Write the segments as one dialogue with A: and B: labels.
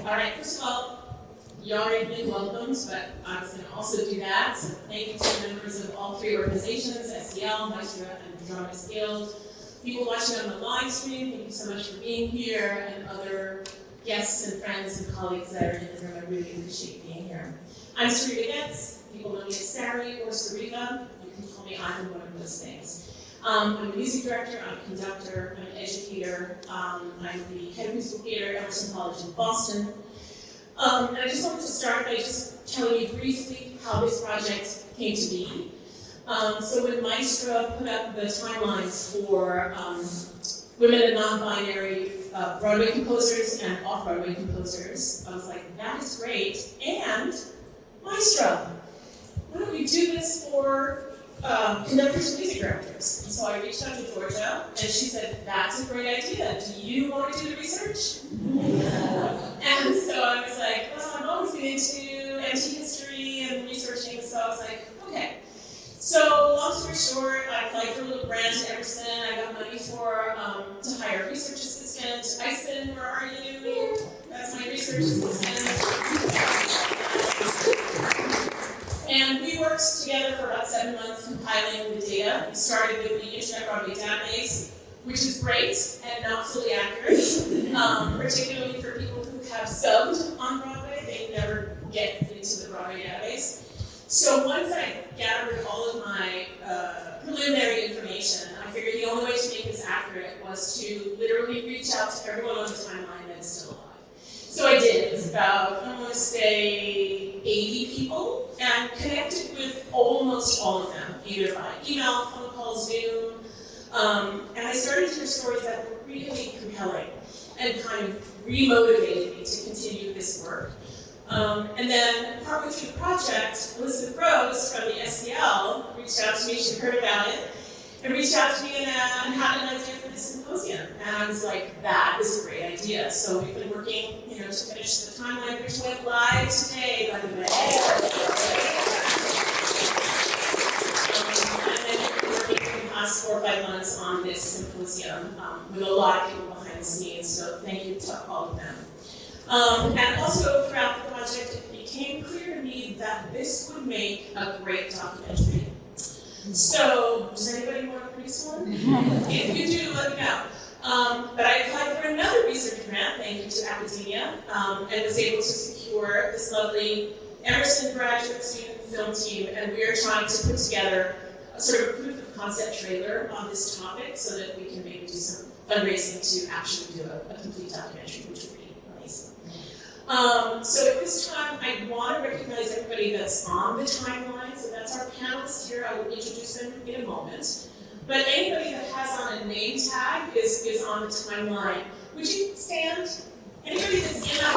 A: All right, first of all, you already been welcomed, but I was going to also do that. So thank you to the members of all three organizations, SCL, Maestra, and Dramatists Guild. People watching on the live stream, thank you so much for being here, and other guests and friends and colleagues that are in the room. I really appreciate being here. I'm Sariva Goetz. People know me as Cary or Sariva. You can call me either one of those things. I'm a music director, I'm a conductor, I'm an educator. I'm the head of musical theater at Emerson College in Boston. And I just wanted to start by just telling you briefly how this project came to be. So when Maestra put up the timelines for women and non-binary Broadway composers and off-Broadway composers, I was like, that is great. And Maestra, why don't we do this for conductors and music directors? And so I reached out to Georgia, and she said, that's a great idea. Do you want to do the research? And so I was like, well, I've always been into antique history and researching, so I was like, okay. So long story short, I applied for a little grant at Emerson. I got money for to hire a research assistant. Eisen, where are you? That's my research assistant. And we worked together for about 7 months compiling the data. We started with the Internet Broadway database, which is great and not fully accurate, particularly for people who have subbed on Broadway. They never get into the Broadway database. So once I gathered all of my preliminary information, I figured the only way to make this accurate was to literally reach out to everyone on the timeline that is still alive. So I did. It was about, I want to say, 80 people, and connected with almost all of them, either by email, phone call, Zoom. And I started to hear stories that were really compelling and kind of remotivated me to continue this work. And then partway through the project, Elizabeth Rose from the SCL reached out to me. She heard about it and reached out to me and had an idea for this symposium. And I was like, that is a great idea. So we've been working, to finish the timeline, which went live today, by the way. And then we've been working for the past 4 or 5 months on this symposium with a lot of people behind the scenes. So thank you to all of them. And also throughout the project, it became clear to me that this would make a great documentary. So, does anybody want to produce one? If you do, let me know. But I applied for another research grant, thank you to academia, and was able to secure this lovely Emerson graduate student film team, and we are trying to put together a sort of proof of concept trailer on this topic so that we can maybe do some fundraising to actually do a complete documentary, which would be amazing. So at this time, I want to recognize everybody that's on the timeline. So that's our panelists here. I will introduce them in a moment. But anybody that has on a name tag is on the timeline. Would you stand? Anybody that's in that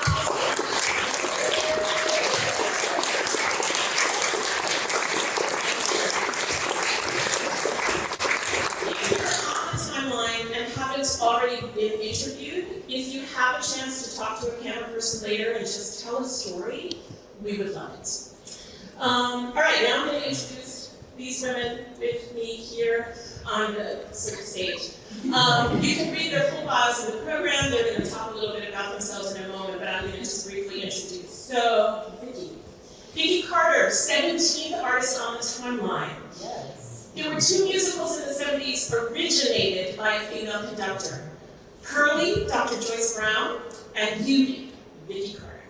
A: If you're on the timeline and haven't already been interviewed, if you have a chance to talk to a camera person later and just tell a story, we would love it. All right, now I'm going to introduce these women with me here on the stage. You can read their full bios in the program. They're going to talk a little bit about themselves in a moment, but I'm going to just briefly introduce. So, Vicki Carter, 17th artist on the timeline. Yes. There were 2 musicals in the 70s originated by a female conductor. Curly, Dr. Joyce Brown, and Beauty, Vicki Carter.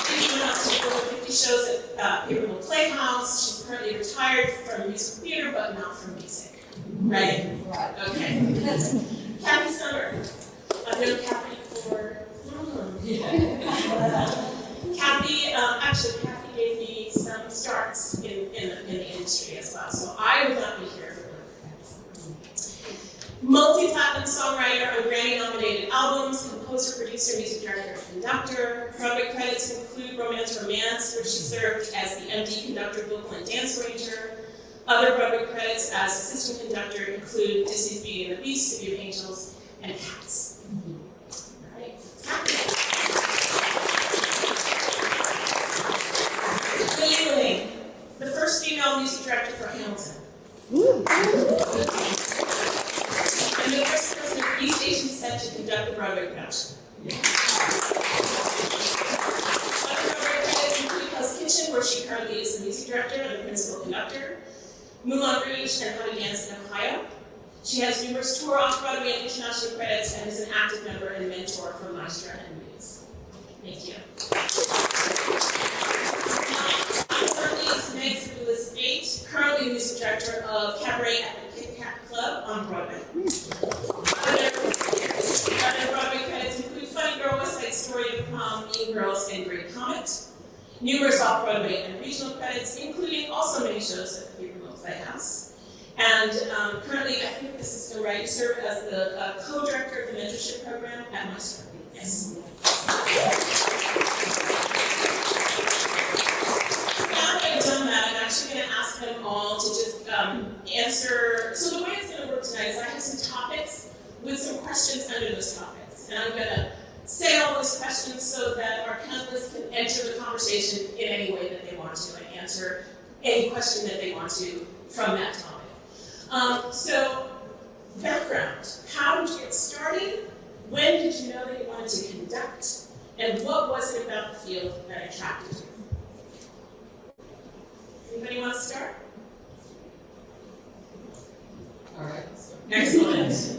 A: Vicki went on to over 50 shows at Haverhill Playhouse. She's currently retired from musical theater, but not from music. Right? Right. Okay. Kathy Sommer. I've known Kathy for Kathy gave me some starts in the industry as well, so I would not be here for multi-platinum songwriter on Grammy-nominated albums, composer, producer, music director, and conductor. Broadway credits include Romance, where she served as the MD conductor, vocal, and dance arranger. Other Broadway credits as assistant conductor include Disney's Beauty and the Beast, City of Angels, and Cats. All right, Ling, the first female music director for Hamilton. And the first person at East Asian director and the principal conductor, Moulin Rouge, and How to Dance in Ohio. She has numerous tour off-Broadway and international credits and is an active member and mentor for Maestra and Muse. Thank you. Currently is Meg Zervoulis Bate, currently music director of Cabaret at the Kit Kat Club on Broadway. Other Broadway credits include Funny Girl, West Side Story of Prom, Mean Girls, and Great Comet. Numerous off-Broadway and regional credits, including also many shows at the Papermill Playhouse. And currently, I think this is still right, you serve as the co-director of the mentorship program at Maestra. Yes. Now that I've done that, I'm actually going to ask them all to just answer. So the way it's going to work tonight is I have some topics with some questions under those topics. And I'm going to say all those questions so that our panelists can enter the conversation in any way that they want to and answer any question that they want to from that topic. So, background. How did you get started? When did you know that you wanted to conduct? And what was it about the field that attracted you? Anybody want to start?
B: All right.
A: Excellent. Is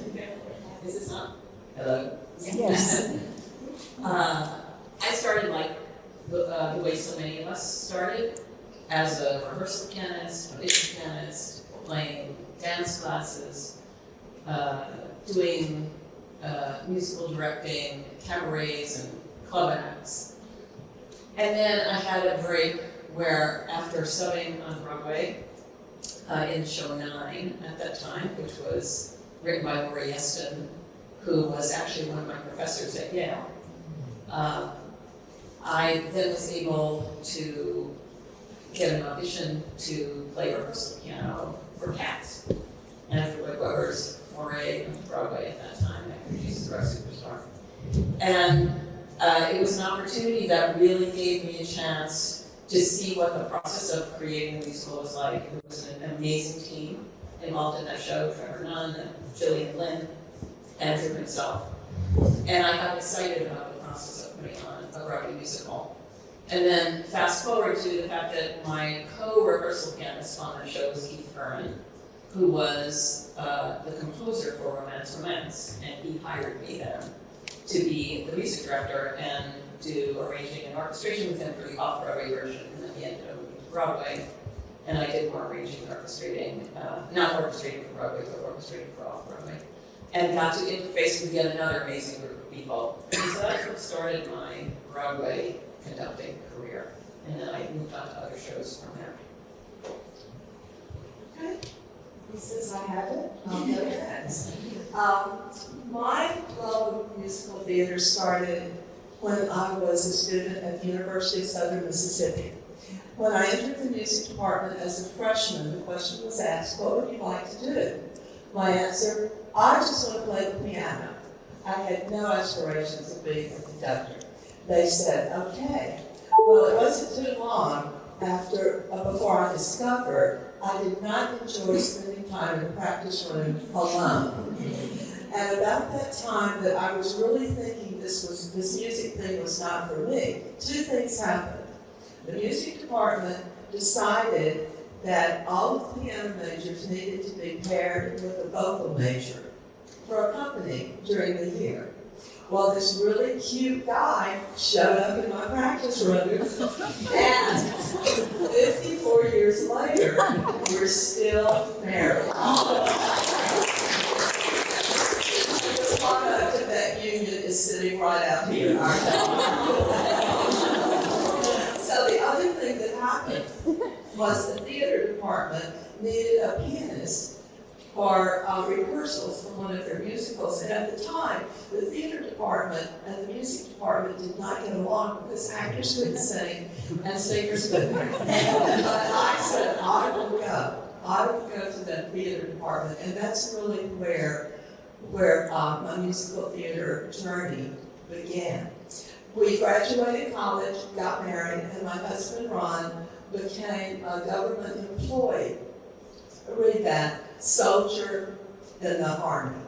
A: this on?
B: Hello.
C: Yes.
B: I started like the way so many of us started, as a rehearsal pianist, audition pianist, playing dance classes, doing musical directing, cabarets, and club acts. And then I had a break where, after subbing on Broadway in show 9 at that time, which was written by Laura Yeston, who was actually one of my professors at Yale, I then was able to get an audition to play rehearsal piano for Cats, and for Lloyd Webber's foray into Broadway at that time, after Jesus Christ Superstar. And it was an opportunity that really gave me a chance to see what the process of creating a musical was like. It was an amazing team involved in that show, Trevor Nunn, and Gillian Lynn, Andrew himself. And I got excited about the process of putting on a Broadway musical. And then fast forward to the fact that my co-rehearsal pianist on that show was Keith Herman, who was the composer for Romance, and he hired me then to be the music director and do arranging and orchestration with him for the off-Broadway version, and then he ended up moving to Broadway, and I did more arranging and orchestrating, not orchestrating for Broadway, but orchestrating for off-Broadway, and got to interface with yet another amazing group of people. And so that's what started my Broadway conducting career, and then I moved on to other shows from there.
C: Okay. Since I have it, I'll go next. My love of musical theater started when I was a student at the University of Southern Mississippi. When I entered the music department as a freshman, the question was asked, what would you like to do? My answer, I just want to play the piano. I had no aspirations of being a conductor. They said, okay. Well, it wasn't too long before I discovered I did not enjoy spending time in the practice room alone. And about that time that I was really thinking this music thing was not for me, two things happened. The music department decided that all of the piano majors needed to be paired with a vocal major for a company during the year. Well, this really cute guy showed up in my practice room, and 54 years later, we're still married. The product of that union is sitting right out here in our town. So the other thing that happened was the theater department needed a pianist for rehearsals for one of their musicals. And at the time, the theater department and the music department did not get along because actors couldn't sing and singers couldn't. But I said, I will go. I will go to the theater department. And that's really where my musical theater journey began. We graduated college, got married, and my husband, Ron, became a government employee. Read that. Soldier in the Army.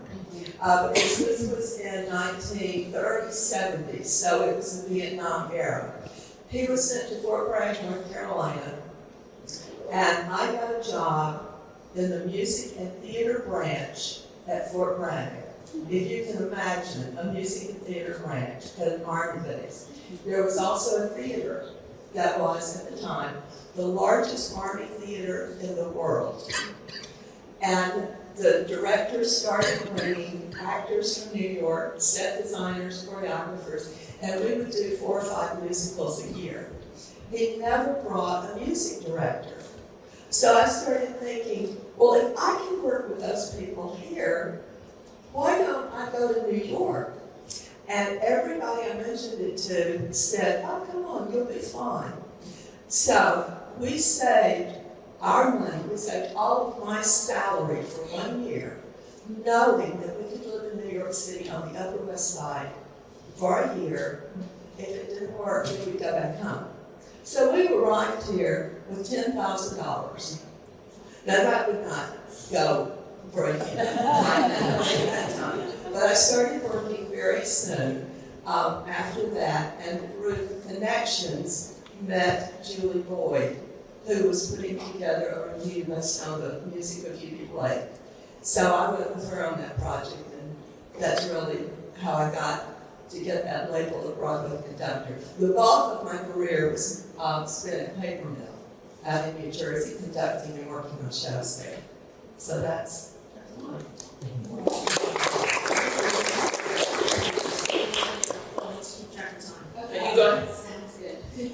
C: Because this was in 1930s, 70s, so it was the Vietnam era. He was sent to Fort Bragg, North Carolina, And I got a job in the music and theater branch at Fort Bragg. If you can imagine a music and theater branch at an Army base. There was also a theater that was, at the time, the largest Army theater in the world. And the directors started bringing actors from New York, set designers, choreographers, and we would do 4 or 5 musicals a year. He never brought a music director. So I started thinking, well, if I can work with those people here, why don't I go to New York? And everybody I mentioned it to said, oh, come on, you'll be fine. So we saved our money, we saved all of my salary for 1 year, knowing that we could live in New York City on the Upper West Side for a year. If it didn't work, we would go back home. So we arrived here with $10,000. Now that would not go for a year at that time. But I started working very soon after that, and through connections met Julie Boyd, who was putting together a review based on the music of Hubie Blake. So I went with her on that project, and that's really how I got to get that label of Broadway conductor. The bulk of my career was spent at Paper Mill out in New Jersey, conducting and working on shows there. So that's mine.
A: Let's keep track of time.
D: Okay.
A: You go ahead.
D: Sounds good.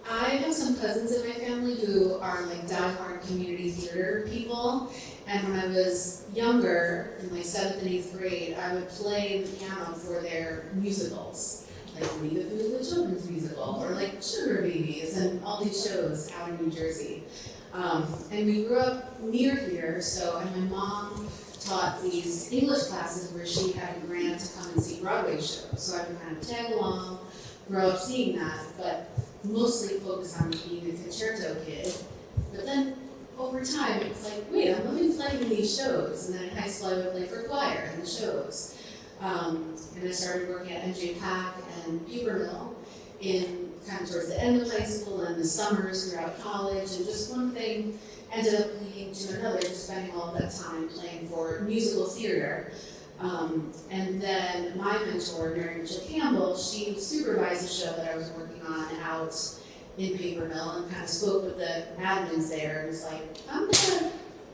D: I have some cousins in my family who are like diehard community theater people, and when I was younger, in my 7th and 8th grade, I would play the piano for their musicals, like Leave It to the Children's Musical, or like Sugar Babies, and all these shows out in New Jersey. And we grew up near here, so and my mom taught these English classes where she had a grant to come and see Broadway shows, so I would kind of tag along, grow up seeing that, but mostly focus on being a concerto kid. But then over time, it's like, wait, I'm loving playing these shows. And then in high school, I would play for choir in the shows. And I started working at NJ Pack and Paper Mill in kind of towards the end of high school and the summers throughout college. And just one thing ended up leading to another, just spending all of that time playing for musical theater. And then my mentor, Mary Mitchell Campbell, she supervised a show that I was working on out in Paper Mill and kind of spoke with the admins there and was like,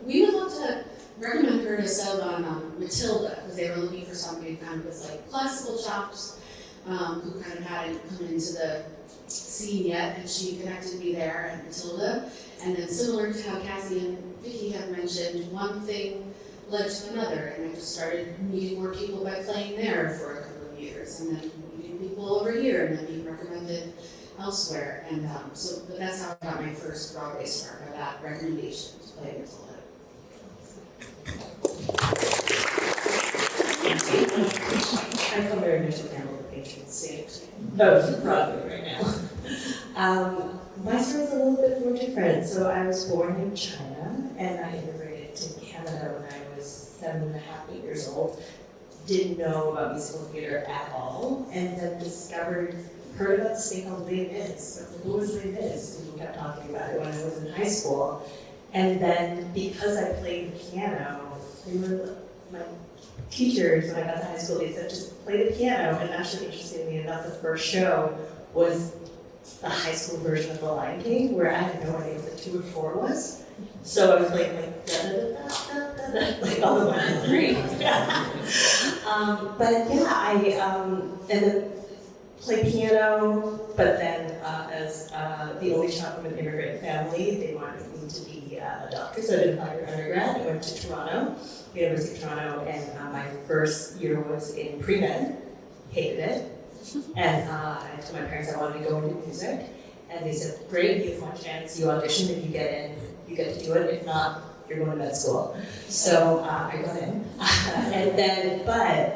D: we would love to recommend her to sub on Matilda, because they were looking for somebody kind of with like classical chops, who kind of hadn't come into the scene yet, and she connected me there at Matilda. And then similar to how Cassie and Vicki have mentioned, one thing led to another, and I just started meeting more people by playing there for a couple of years, and then meeting people over here, and then being recommended elsewhere, and but that's how I got my first Broadway start, by that recommendation to play Matilda.
E: I call Mary Mitchell Campbell the patron saint of Broadway right now. My story is a little bit more different. So I was born in China, and I immigrated to Canada when I was 7.5, 8 years old. Didn't know about musical theater at all, and then heard about this thing called Les Mis. Who was Les Mis? People kept talking about it when I was in high school. And then because I played the piano, they were my teachers when I got to high school, they said just play the piano. And actually, interestingly enough, the first show was the high school version of The Lion King, where I had no idea what the 2 and 4 was. So I was playing like da da da da da da, like all the 1 and 3. But yeah, I and then played piano. But then, as the only child from an immigrant family, they wanted me to be a doctor. So I did 5-year undergrad. I went to Toronto, University of Toronto, and my first year was in pre-med. Hated it. And I told my parents I wanted to go into music, and they said, great, you have one chance, you audition, if you get in, you get to do it, if not, you're going to med school. So I got in. And then, but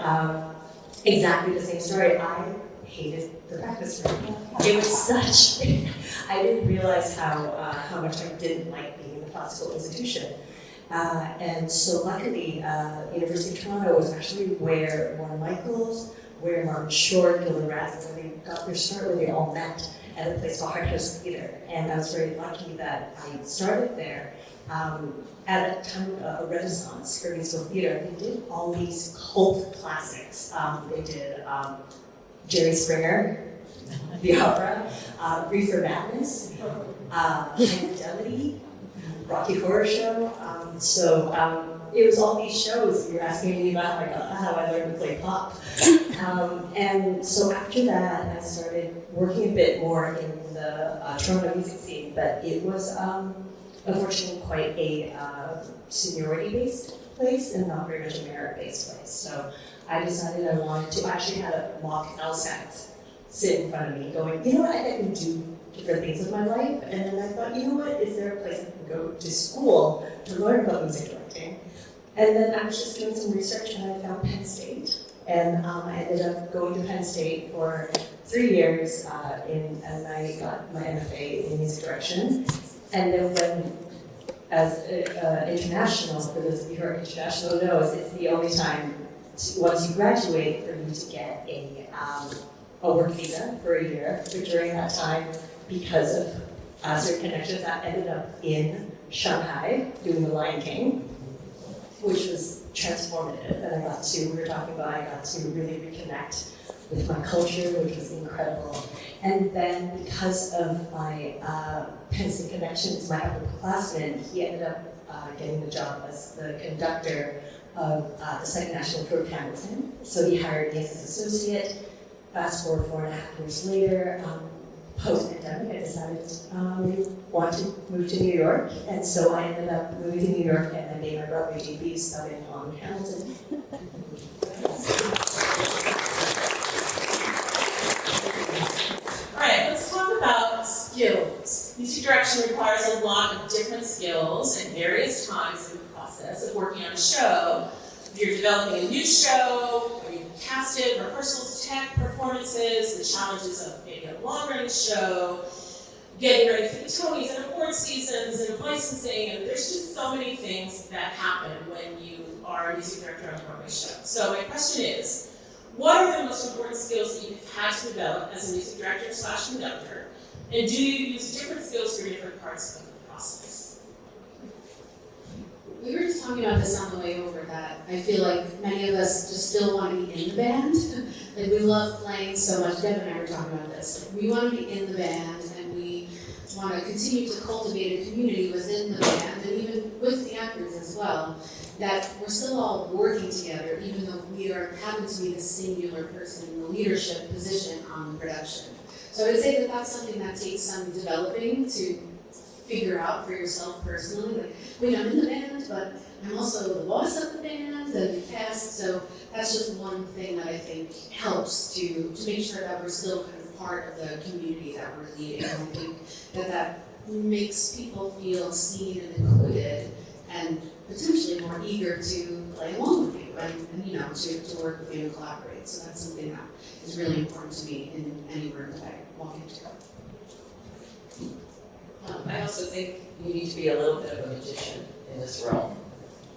E: exactly the same story, I hated the practice room. It was such, I didn't realize how much I didn't like being in a classical institution. And so luckily, University of Toronto was actually where Warren Michaels, where Martin Short, Gilda Radford, where they got their start, where they all met. at a place called Harthouse Theater. And I was very lucky that I started there. At a time of a renaissance for musical theater, they did all these cult classics. They did Jerry Springer, the opera, Reefer Madness, High Fidelity, Rocky Horror Show. It was all these shows. You were asking me about how I learned to play pop. And so after that, I started working a bit more in the Toronto music scene, but it was unfortunately quite a seniority-based place and not very much a merit-based place. So I decided I wanted to actually have a mock LSAT sit in front of me going, you know what, I can do different things with my life. And then I thought, you know what, is there a place I can go to school to learn about music directing? And then I was just doing some research and I found Penn State. And I ended up going to Penn State for 3 years and I got my MFA in music direction. And then as international, for those of you who are international knows, it's the only time, once you graduate, for you to get a work visa for a year. But during that time, because of certain connections, I ended up in Shanghai doing The Lion King, which was transformative. And I got to really reconnect with my culture, which was incredible. And then because of my Penn State connections, my upperclassman, he ended up getting the job as the conductor of the Second National Tour of Hamilton. So he hired me as his associate. Fast forward 4.5 years later, post-pandemic, I decided I want to move to New York. And so I ended up moving to New York and I made my Broadway debut studying on Hamilton.
A: All right, let's talk about skills. Music direction requires a lot of different skills at various times in the process of working on a show. If you're developing a new show, or you've casted, rehearsals, tech, performances, the challenges of maybe a long-running show, getting ready for the Tonys and award seasons and licensing, and there's just so many things that happen when you are a music director on a Broadway show. So my question is, what are the most important skills that you've had to develop as a music director / conductor? And do you use different skills for different parts of the process?
D: We were just talking about this on the way over, that I feel like many of us just still want to be in the band. Like, we love playing so much. Deb and I were talking about this. Like, we want to be in the band, and we want to continue to cultivate a community within the band, and even with the actors as well, that we're still all working together, even though we happen to be the singular person in the leadership position on the production. So I would say that that's something that takes some developing to figure out for yourself personally. Like, wait, I'm in the band, but I'm also the boss of the band and the cast. So that's just one thing that I think helps to make sure that we're still kind of part of the community that we're leading. And I think that makes people feel seen and included, and potentially more eager to play along with you and to work with you and collaborate. So that's something that is really important to me in any room that I walk into.
B: I also think you need to be a little bit of a magician in this realm.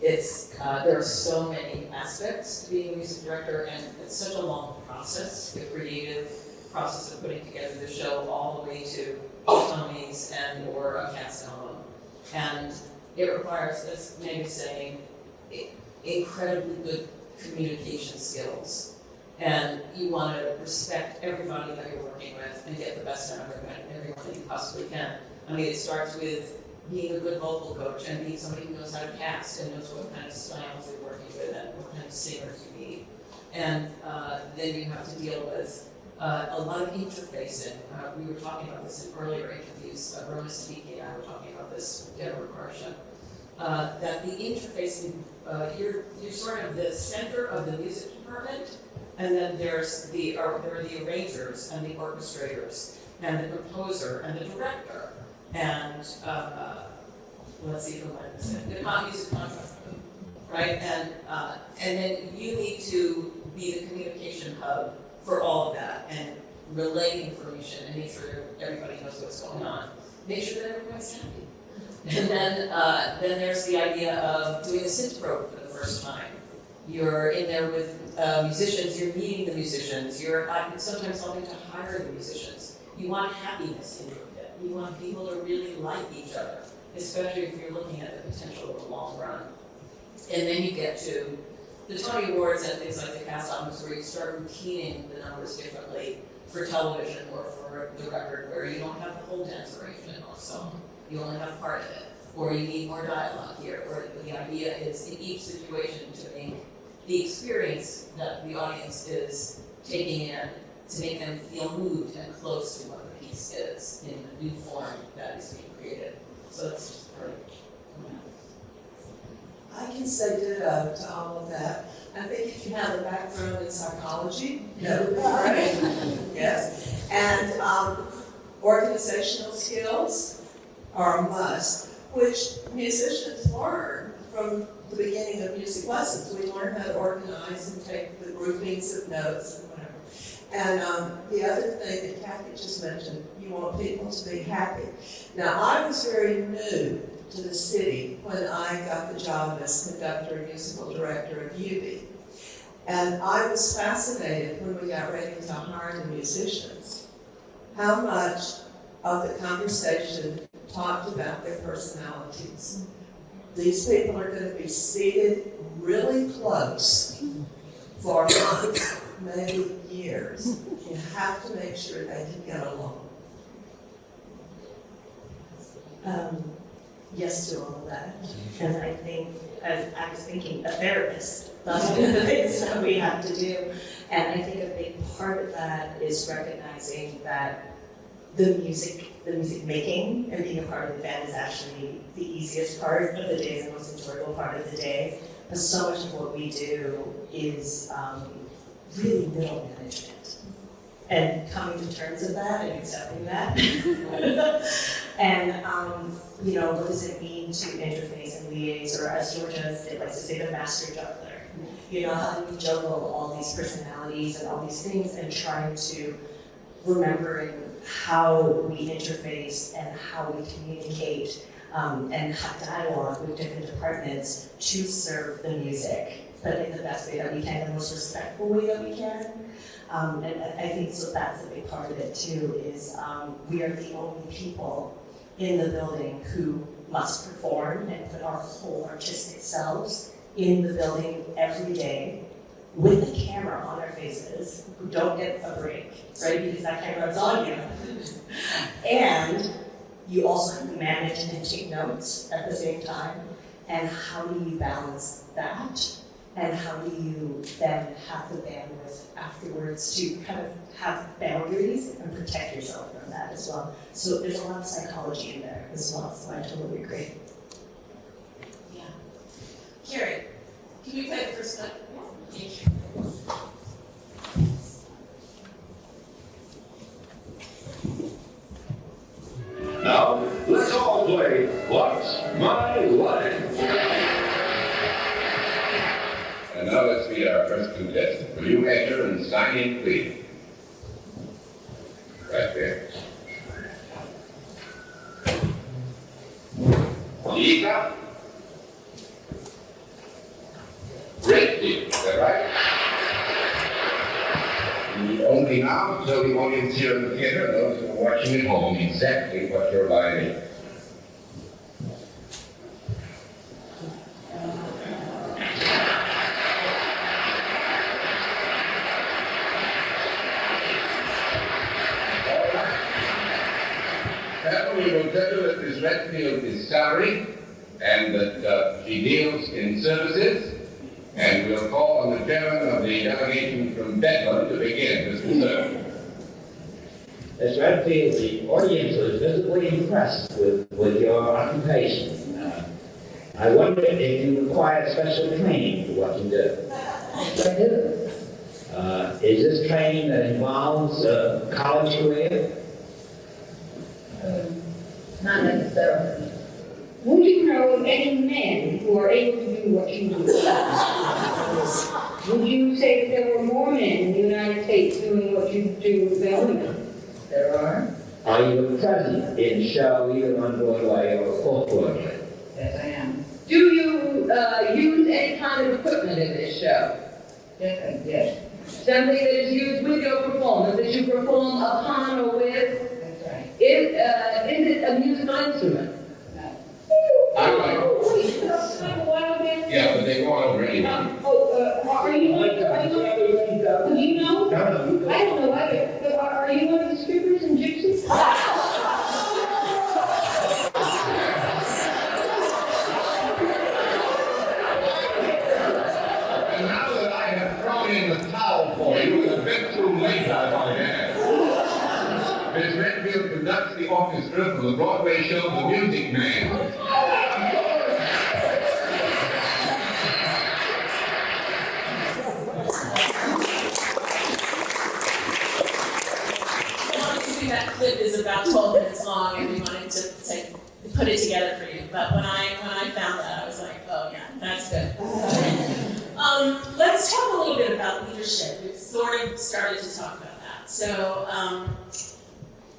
B: There are so many aspects to being a music director, and it's such a long process, the creative process of putting together the show all the way to Tonys and or a cast album. And it requires, as Meg is saying, incredibly good communication skills. And you want to respect everybody that you're working with and get the best out of everyone that you possibly can. I mean, it starts with being a good vocal coach and being somebody who knows how to cast and knows what kind of styles you're working with and what kind of singers you need. And then you have to deal with a lot of interfacing. We were talking about this in earlier interviews. Dramatists Guild and I were talking about this with Deborah Karsha. That the interfacing, you're sort of the center of the music department, and then there are the arrangers and the orchestrators and the composer and the director and let's see who might say the music contractor, right? And then you need to be the communication hub for all of that and relay information and make sure everybody knows what's going on. Make sure that everybody's happy. And then there's the idea of doing a synth probe for the first time. You're in there with musicians, you're meeting the musicians, you're sometimes helping to hire the musicians. You want happiness in your pit. You want people to really like each other, especially if you're looking at the potential of the long run. And then you get to the Tony Awards and things like the cast albums where you start routining the numbers differently for television or for the record, where you don't have the whole dance arrangement or song. You only have part of it. Or you need more dialogue here, or the idea is in each situation to make the experience that the audience is taking in, to make them feel moved and close to what the piece is in the new form that is being created. So that's just part of it.
C: I can say ditto to all of that. I think if you have a background in psychology, that would be great. Yes. And organizational skills are a must, which musicians learn from the beginning of music lessons. We learn how to organize and take the groupings of notes and whatever. And the other thing that Kathy just mentioned, you want people to be happy. Now, I was very new to the city when I got the job as conductor and musical director of UB. And I was fascinated when we got ready to hire the musicians, how much of the conversation talked about their personalities. These people are going to be seated really close for months, maybe years. You have to make sure they can get along.
E: Yes to all of that. And I think, as I was thinking, a therapist, that's one of the things that we have to do. And I think a big part of that is recognizing that the music making and being a part of the band is actually the easiest part of the day, the most enjoyable part of the day. But so much of what we do is really middle management. And coming to terms with that and accepting that. And, what does it mean to interface and liaise, or as Georgia, they like to say, the master juggler. How do we juggle all these personalities and all these things and trying to remembering how we interface and how we communicate and have dialogue with different departments to serve the music, but in the best way that we can, the most respectful way that we can. And I think so that's a big part of it too, is we are the only people in the building who must perform and put our whole artistic selves in the building every day with a camera on our faces, who don't get a break, right? Because that camera's on you. And you also have to manage and take notes at the same time. And how do you balance that? And how do you then have the bandwidth afterwards to kind of have boundaries and protect yourself from that as well? So there's a lot of psychology in there as well, so I totally agree.
A: Yeah. Cary, can we play the first clip? Thank you.
F: Now, let's all play What's My Life? And now let's meet our first contestant. Will you enter and sign in, please? Right there. Lisa? Ricky, is that right? You only now tell the audience here in the theater and those who are watching at home exactly what your line is. We will tell you that Ms. Redfield is Cary and that she deals in services, and we'll call on the chairman of the delegation from Bedlam to begin, Mr. Sir.
G: Ms. Redfield, the audience was visibly impressed with your occupation. I wonder if you require special training for what you do.
H: I do.
G: Is this training that involves a college career?
H: Not necessarily. Would you know of any men who are able to do what you do? Would you say that there were more men in the United States doing what you do than women? There are.
G: Are you present in show either on Broadway or off Broadway?
H: Yes, I am. Do you use any kind of equipment in this show? Yes, yes. Something that is used with your performance, that you perform upon or with? Is it a musical instrument?
F: I like,
H: Wait, that's kind of wild, man.
F: yeah, but they go on over anyway.
H: Are you do you know?
G: No,
H: I don't know either, but are you one of the strippers and gypsies?
F: And now that I have thrown in the towel for you, it's a bit too late, I might add. Miss Redfield conducts the orchestra for the Broadway show The Music Man.
A: Obviously, that clip is about 12 minutes long, and we wanted to put it together for you. But when I found that, I was like, oh yeah, that's good. Let's talk a little bit about leadership. We've sort of started to talk about that. So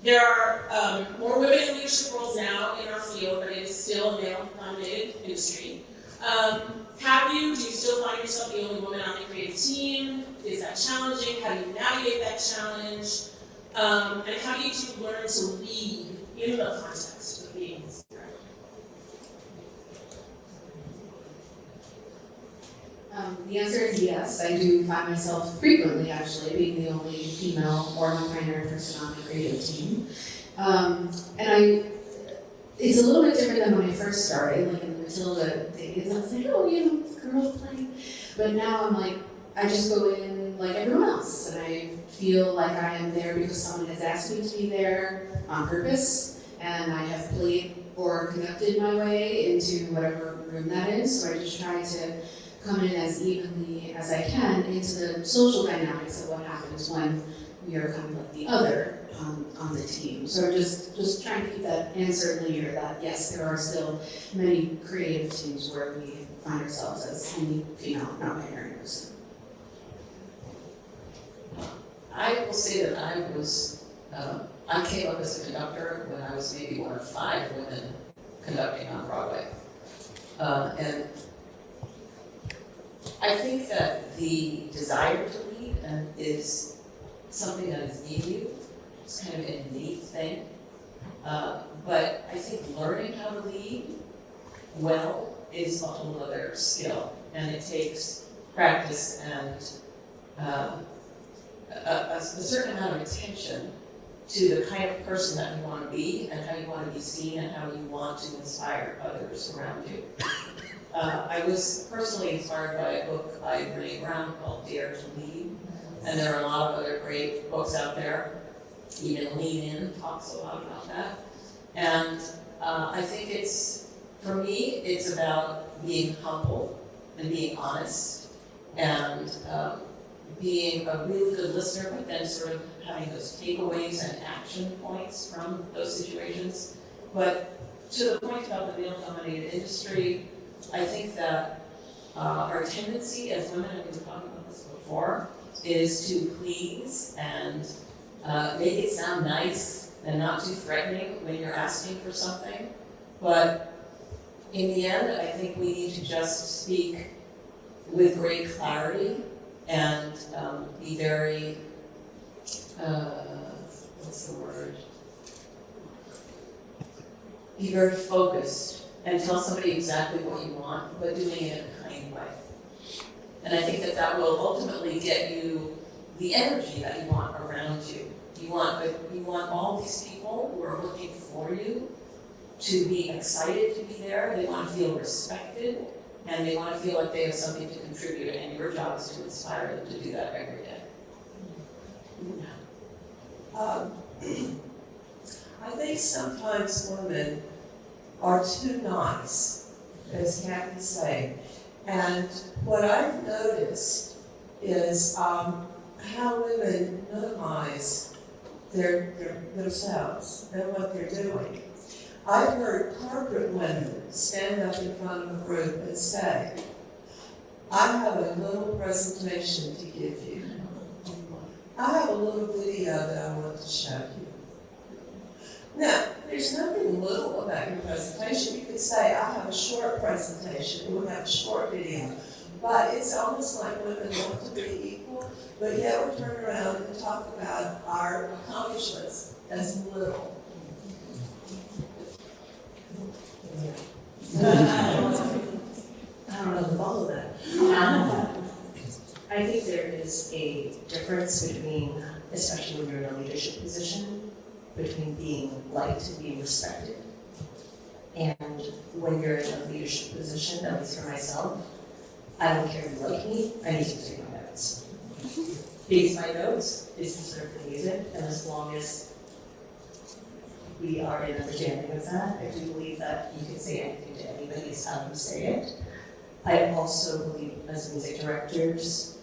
A: there are more women in leadership roles now in our field, but it is still a male-dominated industry. Do you still find yourself the only woman on the creative team? Is that challenging? How do you navigate that challenge? And how do you learn to lead in the context of being this director?
D: The answer is yes. I do find myself frequently, actually, being the only female or non-binary person on the creative team. It's a little bit different than when I first started, like in the Matilda days. I was like, oh, girls playing. But now I'm like, I just go in like everyone else, and I feel like I am there because someone has asked me to be there on purpose, and I have played or conducted my way into whatever room that is. So I just try to come in as evenly as I can into the social dynamics of what happens when we are kind of like the other on the team. So just trying to keep that answer linear, that yes, there are still many creative teams where we find ourselves as only female, non-binary person.
B: I will say that I came up as a conductor when I was maybe one of 5 women conducting on Broadway. And I think that the desire to lead is something that is in you. It's kind of an innate thing. But I think learning how to lead well is a whole other skill. And it takes practice and a certain amount of attention to the kind of person that you want to be and how you want to be seen and how you want to inspire others around you. I was personally inspired by a book by Brene Brown called Dare to Lead, and there are a lot of other great books out there. Even Lean In talks a lot about that. And I think for me, it's about being humble and being honest and being a really good listener, but then sort of having those takeaways and action points from those situations. But to the point about the male-dominated industry, I think that our tendency as women, and we were talking about this before, is to please and make it sound nice and not too threatening when you're asking for something. But in the end, I think we need to just speak with great clarity and be very, be very focused and tell somebody exactly what you want, but doing it in a kind way. And I think that will ultimately get you the energy that you want around you. You want all these people who are looking for you to be excited to be there. They want to feel respected, and they want to feel like they have something to contribute, and your job is to inspire them to do that every day.
C: I think sometimes women are too nice, as Kathy's saying. And what I've noticed is how women minimize themselves and what they're doing. I've heard corporate women stand up in front of a group and say, I have a little presentation to give you. I have a little video that I want to show you. Now, there's nothing little about your presentation. You could say, I have a short presentation, we'll have a short video. But it's almost like women want to be equal, but yet we'll turn around and talk about our accomplishments as little.
E: I don't know if to follow that. I think there is a difference between, especially when you're in a leadership position, between being liked and being respected. And when you're in a leadership position, at least for myself, I don't care if you like me, I need to take my notes. Because my notes is considered the music, and as long as we are in understanding of that, I do believe that you can say anything to anybody, it's how you say it. I also believe as music directors,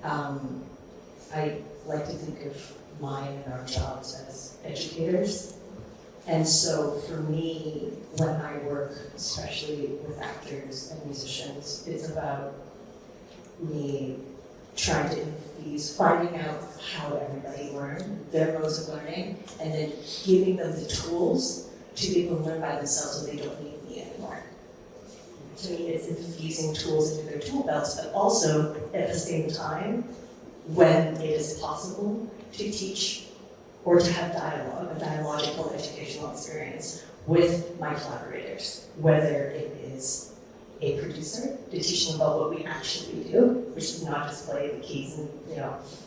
E: I like to think of mine and our jobs as educators. And so for me, when I work, especially with actors and musicians, it's about me trying to infuse, finding out how everybody learned, their modes of learning, and then giving them the tools to be able to learn by themselves so they don't need me anymore. To me, it's infusing tools into their tool belts, but also at the same time, when it is possible, to teach or to have dialogue, a dialogical educational experience with my collaborators, whether it is a producer, to teach them about what we actually do, which is not just play the keys and,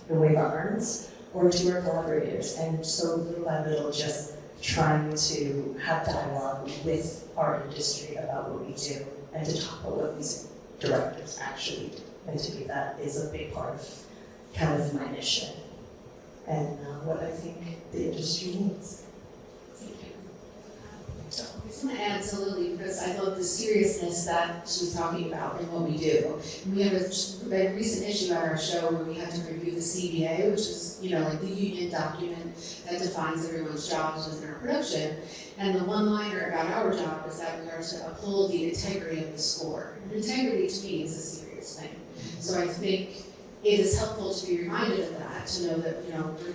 E: and wave our arms, or to our collaborators. And so little by little, just trying to have dialogue with our industry about what we do, and to talk about what music directors actually do. And to me, that is a big part of kind of my mission and what I think the industry needs.
D: I just want to add to Lily, because I love the seriousness that she was talking about in what we do. And we have a recent issue at our show where we had to review the CBA, which is, like the union document that defines everyone's jobs within our production. And the one-liner about our job is that we are to uphold the integrity of the score. And integrity to me is a serious thing. So I think it is helpful to be reminded of that, to know that,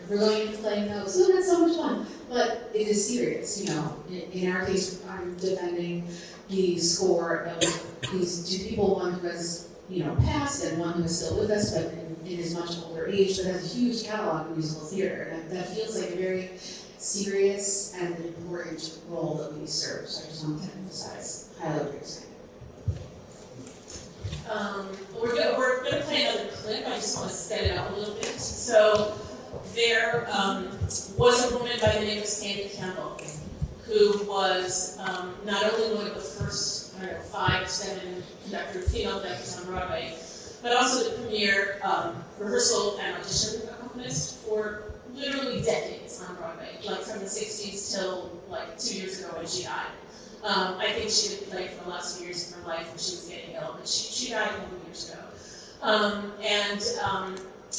D: we're going to play notes, oh, that's so much fun, but it is serious, In our case, I'm defending the score of these two people, one who has, passed and one who is still with us, but in his much older age, but has a huge catalog of musical theater. And that feels like a very serious and important role that we serve. So I just wanted to emphasize highlight what you're saying.
A: We're gonna play another clip. I just want to set it up a little bit. So there was a woman by the name of Sandy Campbell, who was not only one of the first 5, 7 female conductors on Broadway, but also the premier rehearsal and audition accompanist for literally decades on Broadway, like from the 60s till like 2 years ago when she died. I think she had played for the last few years of her life when she was getting ill, but she died a couple of years ago.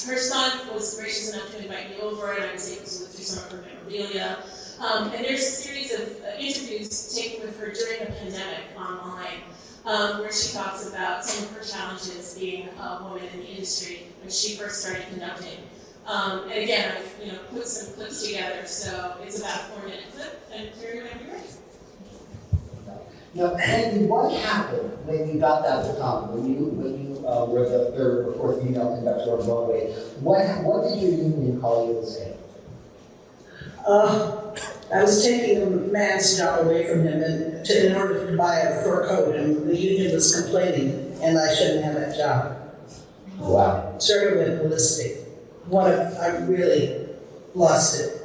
A: Her son was gracious enough to invite me over, and I was able to look through some of her memorabilia. And there's a series of interviews taken with her during the pandemic online, where she talks about some of her challenges being a woman in the industry when she first started conducting. And again, I've put some clips together, so it's about a 4-minute clip, and Cary, whenever you're ready.
I: Now, Andy, what happened when you got that baton, when you were the third or fourth female conductor on Broadway? What did your union call you and say?
J: I was taking a man's job away from him in order to buy a fur coat, and the union was complaining, and I shouldn't have that job.
I: Wow.
J: Sort of went ballistic. I really lost it.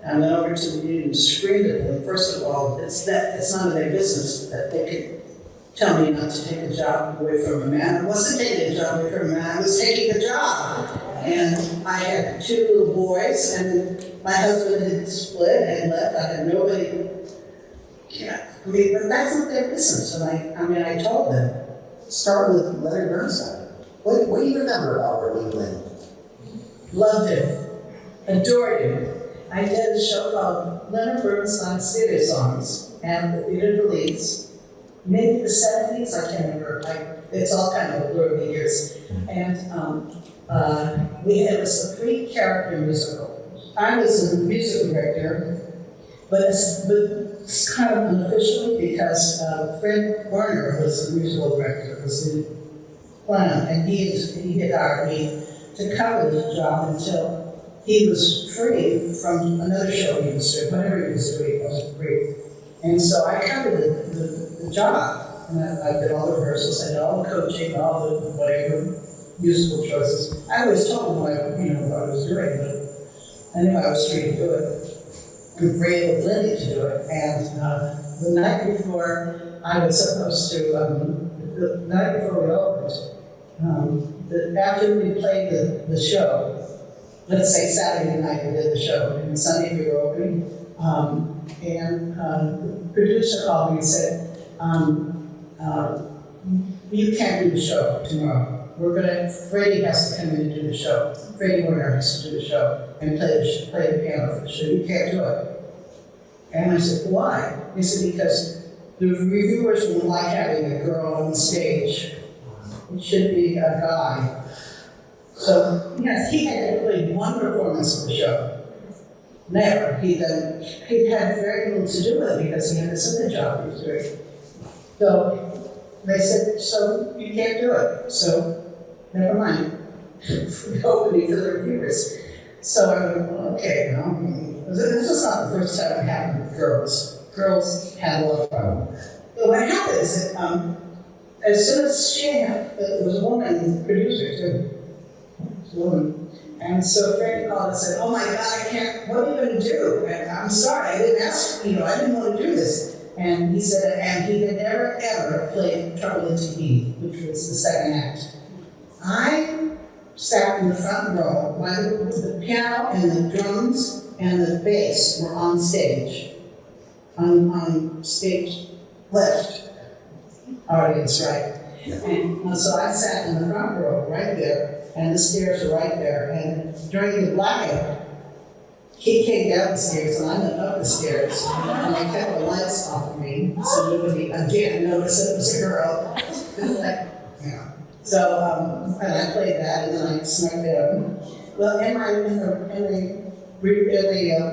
J: I went over to the union and screamed at them. First of all, it's none of their business that they could tell me not to take a job away from a man. I wasn't taking a job away from a man, I was taking a job. And I had 2 little boys, and my husband had split and left. I had nobody. But that's not their business. And I told them.
I: Start with Leonard Bernstein. What do you remember about working with Ling?
J: Loved him. Adored him. I did a show called Leonard Bernstein's Theater Songs, and the theater release, maybe the 70s, I can't remember. It's all kind of blur of the years. And it was a 3-character musical. I was the music director, but it's kind of unofficial because Fred Warner was the musical director, was the plan, and he had hired me to cover the job until he was free from another show he was doing. Whenever he was doing, it wasn't free. And so I covered the job. And I did all the rehearsals, I did all the coaching, all the whatever musical choices. I always told them what I was doing, but I knew I was free to do it. I'm free with Lindy to do it. And the night before I was supposed to, the night before we opened, after we played the show, let's say Saturday night we did the show, and Sunday we were opening, and the producer called me and said, you can't do the show tomorrow. Freddie has to come in and do the show. Freddie Warner has to do the show and play the piano for the show. You can't do it. And I said, why? He said, because the reviewers won't like having a girl on stage. It should be a guy. So, yes, he had played one performance of the show. Never. He had very little to do with it because he had this other job he was doing. So they said, so you can't do it. So never mind. Opening for the reviewers. So I went, well, okay, this is not the first time it happened with girls. Girls had a lot of problems. But what happened is that as soon as there was a woman producer too. It was a woman. And so Freddie called and said, oh my God, I can't, what are you going to do? And I'm sorry, I didn't ask, I didn't want to do this. And he said, and he had never ever played Trouble in TV, which was the second act. I sat in the front row while the piano and the drums and the bass were on stage. On stage left, audience right. And so I sat in the front row right there, and the stairs were right there. And during the blackout, he came down the stairs and I went up the stairs, and I kept the lights off of me so nobody again noticed it was a girl. So and I played that, and then I snuck in. Well, in the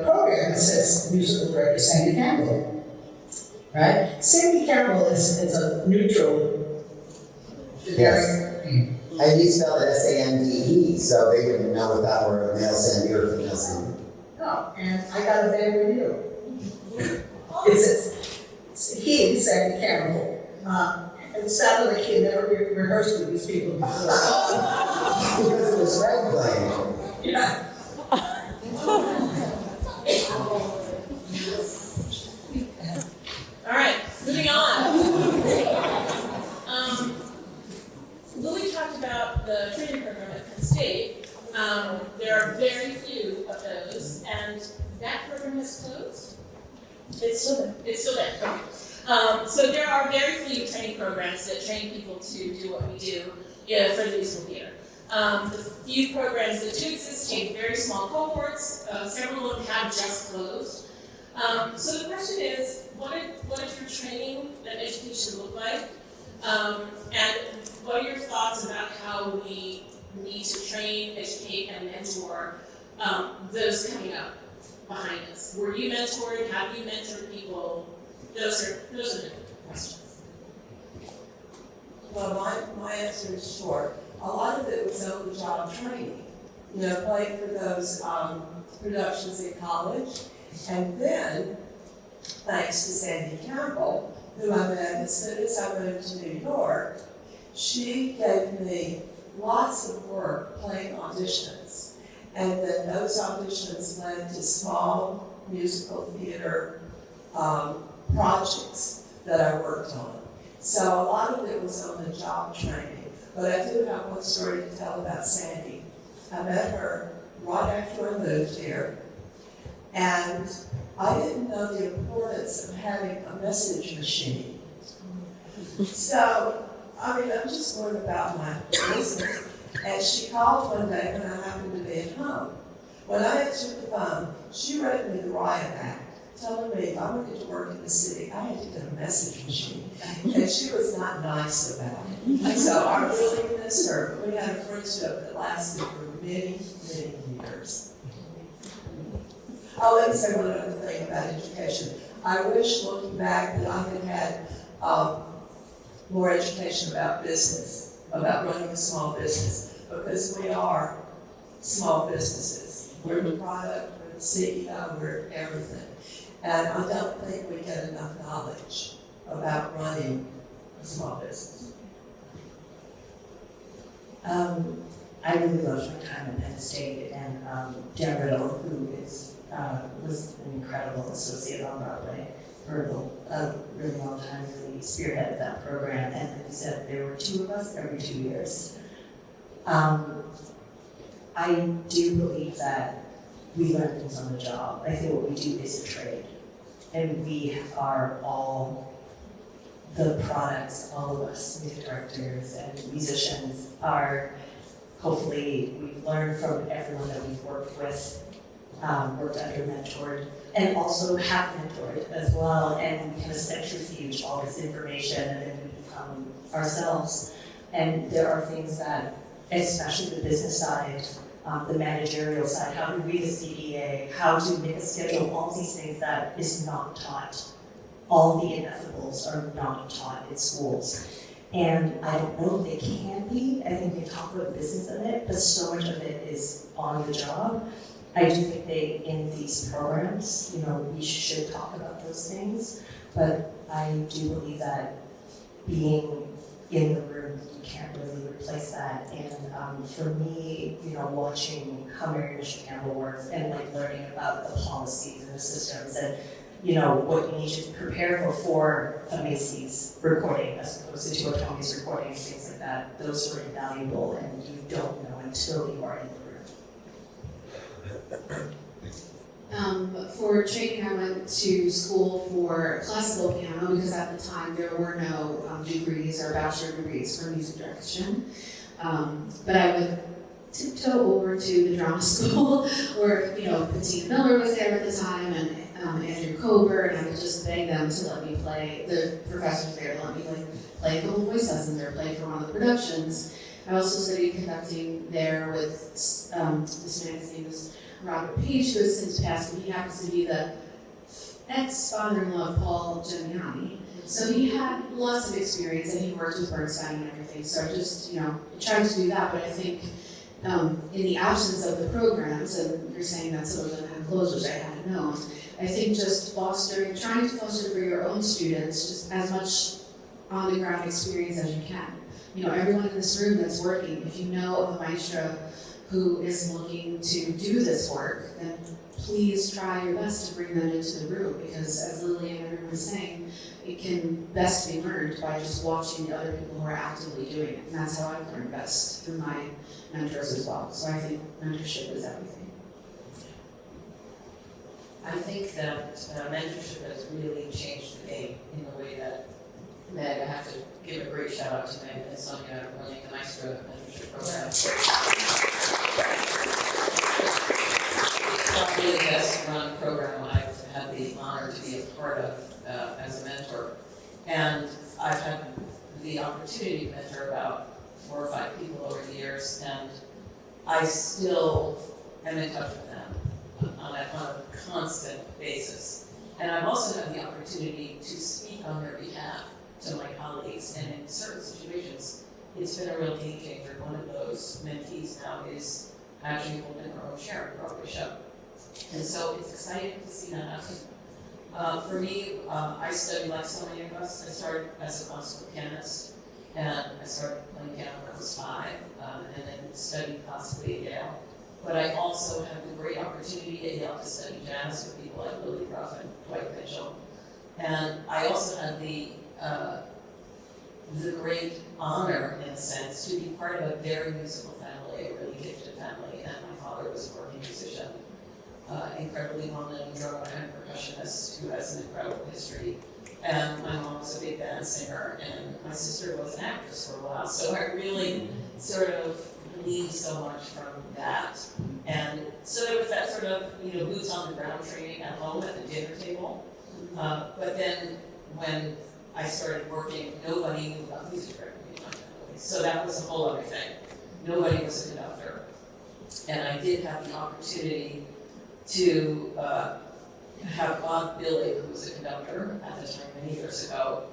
J: program it says musical director Sandy Campbell, right? Sandy Campbell is a neutral.
K: Yes. And you spelled it S-A-N-D-E, so they wouldn't know if that were a male Sandy or a female Sandy.
J: No, and I got a bad review. He Sandy Campbell. It sounded like he had never rehearsed with these people before.
K: Because it was red playing.
J: Yeah.
A: All right, moving on. Lily talked about the training program at Penn State. There are very few of those, and that program has closed. It's still there. It's still there. Okay. So there are very few training programs that train people to do what we do for the musical theater. The few programs that do exist take very small cohorts. Several of them have just closed. So the question is, what does your training and education look like? And what are your thoughts about how we need to train, educate, and mentor those coming up behind us? Were you mentored? Have you mentored people? Those are the questions.
C: Well, my answer is short. A lot of it was on-the-job training. Playing for those productions in college, and then, thanks to Sandy Campbell, who I met as soon as I moved to New York, she gave me lots of work playing auditions. And then those auditions led to small musical theater projects that I worked on. So a lot of it was on the job training. But I do have one story to tell about Sandy. I met her right after I moved here. And I didn't know the importance of having a message machine. So, I'm just learning about my business. And she called one day when I happened to be at home. When I answered the phone, she wrote me the riot act, telling me if I wanted to work in the city, I had to get a message machine. And she was not nice about it. So I really miss her. We had a friendship that lasted for many, many years. Oh, let me say one other thing about education. I wish, looking back, that I had more education about business, about running a small business, because we are small businesses. We're the product, we're the CEO, we're everything. And I don't think we get enough knowledge about running a small business.
E: I really loved my time at Penn State, and Dan Riddle, who was an incredible associate on Broadway for a really long time, really spearheaded that program, and he said there were 2 of us every 2 years. I do believe that we learn things on the job. I think what we do is a trade, and we are all the products, all of us, music directors and musicians, are hopefully we've learned from everyone that we've worked with, worked under, mentored, and also have mentored as well, and we kind of centrifuge all this information and then we become ourselves. And there are things that, especially the business side, the managerial side, how to read a CPA, how to make a schedule, all these things that is not taught. All the ineffables are not taught in schools. And I don't know if they can be. I think they talk about the business of it, but so much of it is on the job. I do think in these programs, we should talk about those things, but I do believe that being in the room, you can't really replace that. And for me, watching how Mary Michelle Campbell works and learning about the policies and the systems and what you need to prepare for a Macy's recording as opposed to a Tony's recording and things like that. Those are invaluable, and you don't know until you are in the room.
D: For training, I went to school for classical piano because at the time there were no degrees or bachelor degrees for music direction. But I would tiptoe over to the drama school where, Patina Miller was there at the time and Andrew Kober, and I would just beg them to let me play, the professors there to let me play a couple voice lessons or play for one of the productions. I also studied conducting there with this man, his name is Robert Page, who has since passed, and he happens to be the ex-father-in-law of Paul Giuliani. So he had lots of experience, and he worked with Bernstein and everything. So I just, tried to do that. But I think in the absence of the programs, and you're saying that some of them had closed, which I hadn't known, I think just trying to foster for your own students just as much on-the-ground experience as you can. Everyone in this room that's working, if you know of a maestra who is looking to do this work, then please try your best to bring them into the room, because as Lily and everyone was saying, it can best be learned by just watching the other people who are actively doing it. And that's how I've learned best, through my mentors as well. So I think mentorship is everything.
B: I think that mentorship has really changed the game in the way that Meg, I have to give a great shout out to Meg and Sonia running the Maestra mentorship program. It's probably the best run program I've had the honor to be a part of as a mentor. And I've had the opportunity to mentor about 4 or 5 people over the years, and I still am in touch with them on a constant basis. And I've also had the opportunity to speak on their behalf to my colleagues, and in certain situations, it's been a real game changer. One of those mentees now is actually holding her own share of Broadway show. And so it's exciting to see that happen. For me, I studied like so many of us. I started as a classical pianist, and I started playing piano when I was 5, and then studied classically at Yale. But I also had the great opportunity at Yale to study jazz with people like Lily Ruff and Dwight Mitchell. And I also had the great honor, in a sense, to be part of a very musical family, a really gifted family. And my father was a working musician, incredibly well-known drummer and percussionist who has an incredible history. And my mom was a big band singer, and my sister was an actress for a while. So I really sort of gleaned so much from that. And so there was that sort of, boots on the ground training at home at the dinner table. But then when I started working, nobody knew about music recognition. So that was a whole other thing. Nobody was a conductor. And I did have the opportunity to have Bob Billy, who was a conductor at the time many years ago,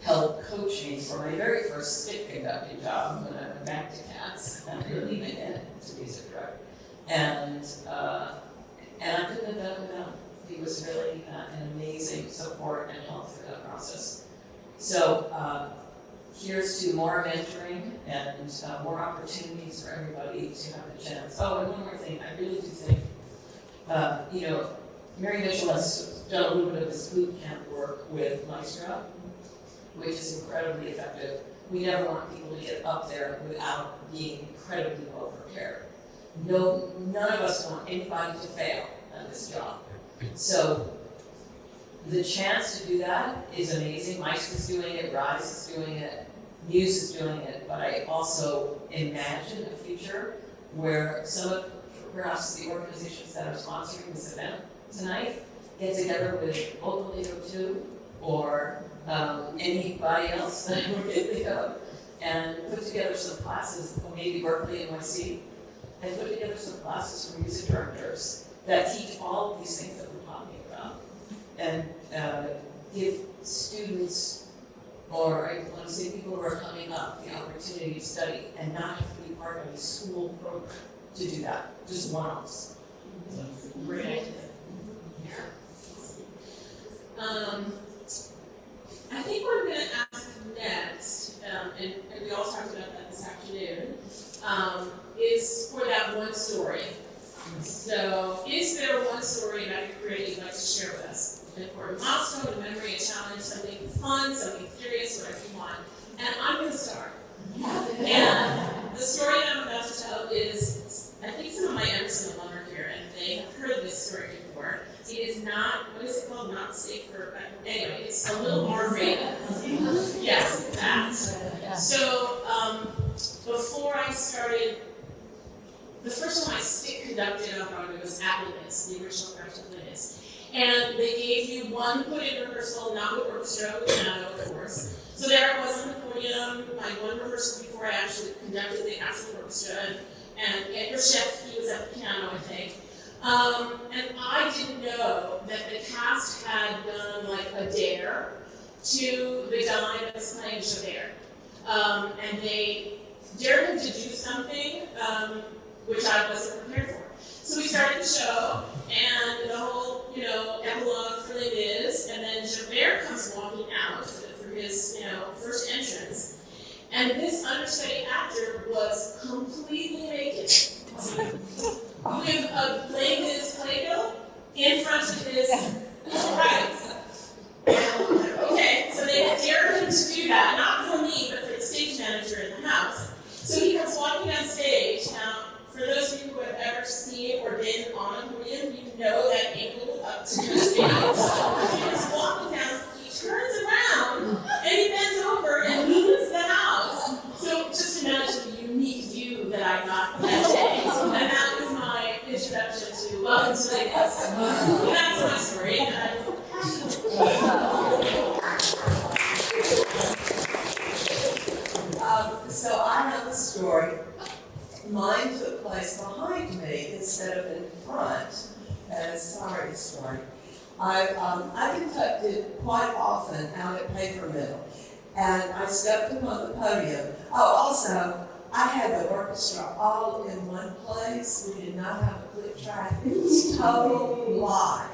B: help coach me for my very first stick conducting job when I went back to Cats after leaving it to music director. And I couldn't have done it without him. He was really an amazing support and help through that process. So here's to more mentoring and more opportunities for everybody to have a chance. Oh, and one more thing, I really do think, Mary Mitchell has done a little bit of this boot camp work with Maestra, which is incredibly effective. We never want people to get up there without being incredibly well prepared. No, none of us want anybody to fail at this job. So the chance to do that is amazing. Maestra's doing it, Rise is doing it, Muse is doing it, but I also imagine a future where some of perhaps the organizations that are sponsoring this event tonight get together with Local 802 or anybody else that we're thinking of and put together some classes, or maybe Berkeley NYC, and put together some classes for music directors that teach all of these things that we're talking about, and give students, or I want to say people who are coming up, the opportunity to study and not have to be part of a school program to do that, just one-offs. So it's a great idea.
A: I think what I'm going to ask next, and we all talked about that this afternoon, is for that one story. So, is there one story about your career you'd like to share with us? An important milestone, a memory, a challenge, something fun, something serious, whatever you want. And I'm going to start. And the story that I'm about to tell is, I think some of my Emerson alum are here, and they have heard this story before. It is not, what is it called? Not safe for, anyway, it's a little more rated. Yes, that. So, before I started, the first time I stick conducted on Broadway was at Lyricists, the original production of Lyricists. And they gave you one put-in rehearsal, not with orchestra, with piano, of course. So there I was on the podium, my one rehearsal before I actually conducted the actual orchestra, and Edgar Chef, he was at the piano, I think. And I didn't know that the cast had done like a dare to the guy that was playing Javert. And they dared him to do something which I wasn't prepared for. So we started the show, and the whole, epilogue for Les Mis, and then Javert comes walking out for his, first entrance. And this understudy actor was completely naked. With a Les Mis playbill in front of his rights. Okay, so they dared him to do that, not for me, but for the stage manager in the house. So he comes walking on stage. Now, for those of you who have ever seen or been on a podium, you know that angle up to the stage. He comes walking down, he turns around, and he bends over and leaves the house. So just imagine the unique view that I got that day. And that was my introduction to Welcome to Les Mis. That's my story.
C: So I have a story. Mine took place behind me instead of in front, as Sari's story. I conducted quite often out at Paper Mill, and I stepped upon the podium. Oh, also, I had the orchestra all in one place. We did not have a click track. It was total live.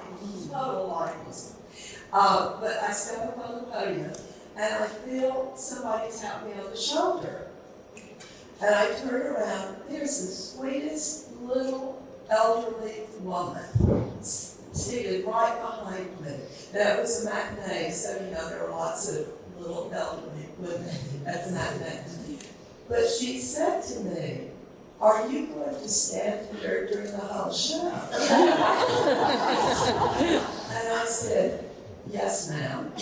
C: But I step upon the podium, and I feel somebody tap me on the shoulder. And I turn around, there's the sweetest little elderly woman seated right behind me. Now, it was a matinee, so there were lots of little elderly women at the matinee. But she said to me, "Are you going to stand here during the whole show?" And I said, "Yes, ma'am."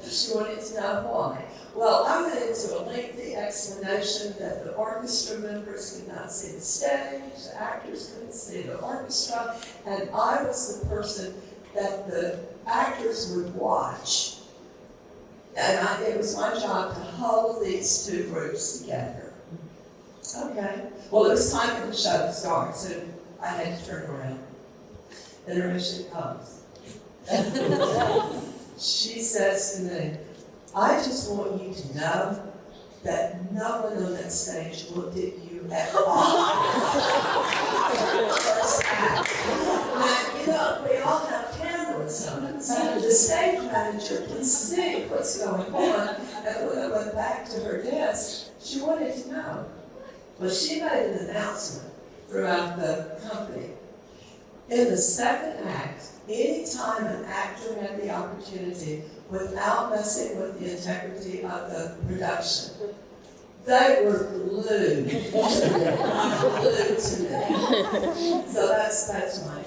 C: She wanted to know why. Well, I went into a lengthy explanation that the orchestra members could not see the stage, the actors couldn't see the orchestra, and I was the person that the actors would watch. And it was my job to hold these two groups together. Okay. Well, it was time for the show to start, so I had to turn around. Intermission comes. She says to me, "I just want you to know that no one on that stage looked at you at all." First act. Now, we all have So the stage manager, please see what's going on. And when I went back to her desk, she wanted to know. Well, she made an announcement throughout the company. In the second act, anytime an actor had the opportunity, without messing with the integrity of the production, they were glued. Glued to me. So that's mine.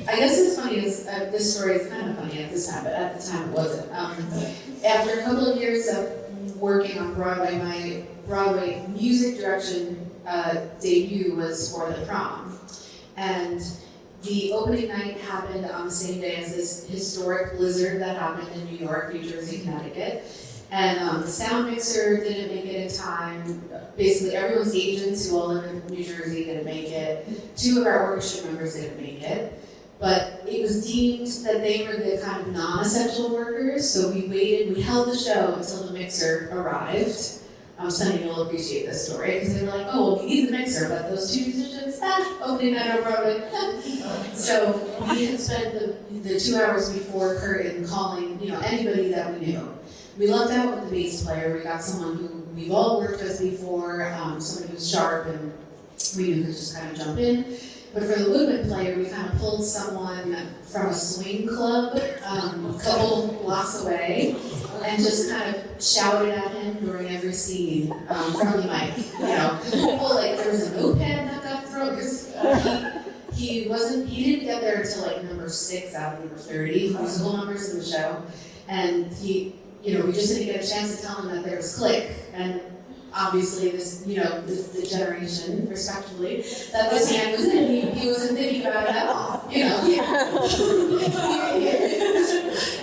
D: I guess what's funny is, this story is kind of funny at this time, but at the time it wasn't. After a couple of years of working on Broadway, my Broadway music direction debut was for The Prom. And the opening night happened on the same day as this historic blizzard that happened in New York, New Jersey, Connecticut. And the sound mixer didn't make it in time. Basically, everyone's agents who all live in New Jersey didn't make it. 2 of our orchestra members didn't make it. But it was deemed that they were the kind of non-essential workers, so we held the show until the mixer arrived. Sunny will appreciate this story, because they were like, oh, well, we need the mixer, but those 2 musicians, opening night on Broadway. So we had spent the 2 hours before curtain calling, anybody that we knew. We lucked out with the bass player. We got someone who we've all worked with before, somebody who's sharp, and we knew could just kind of jump in. But for the woodwind player, we kind of pulled someone from a swing club a couple blocks away and just kind of shouted at him during every scene from the mic. People, there was a notepad that got thrown, because he didn't get there until number 6 out of number 30 musical numbers in the show. And we just didn't get a chance to tell him that there was click. And obviously, the generation, respectfully, that this man was in, he wasn't thinking about it at all.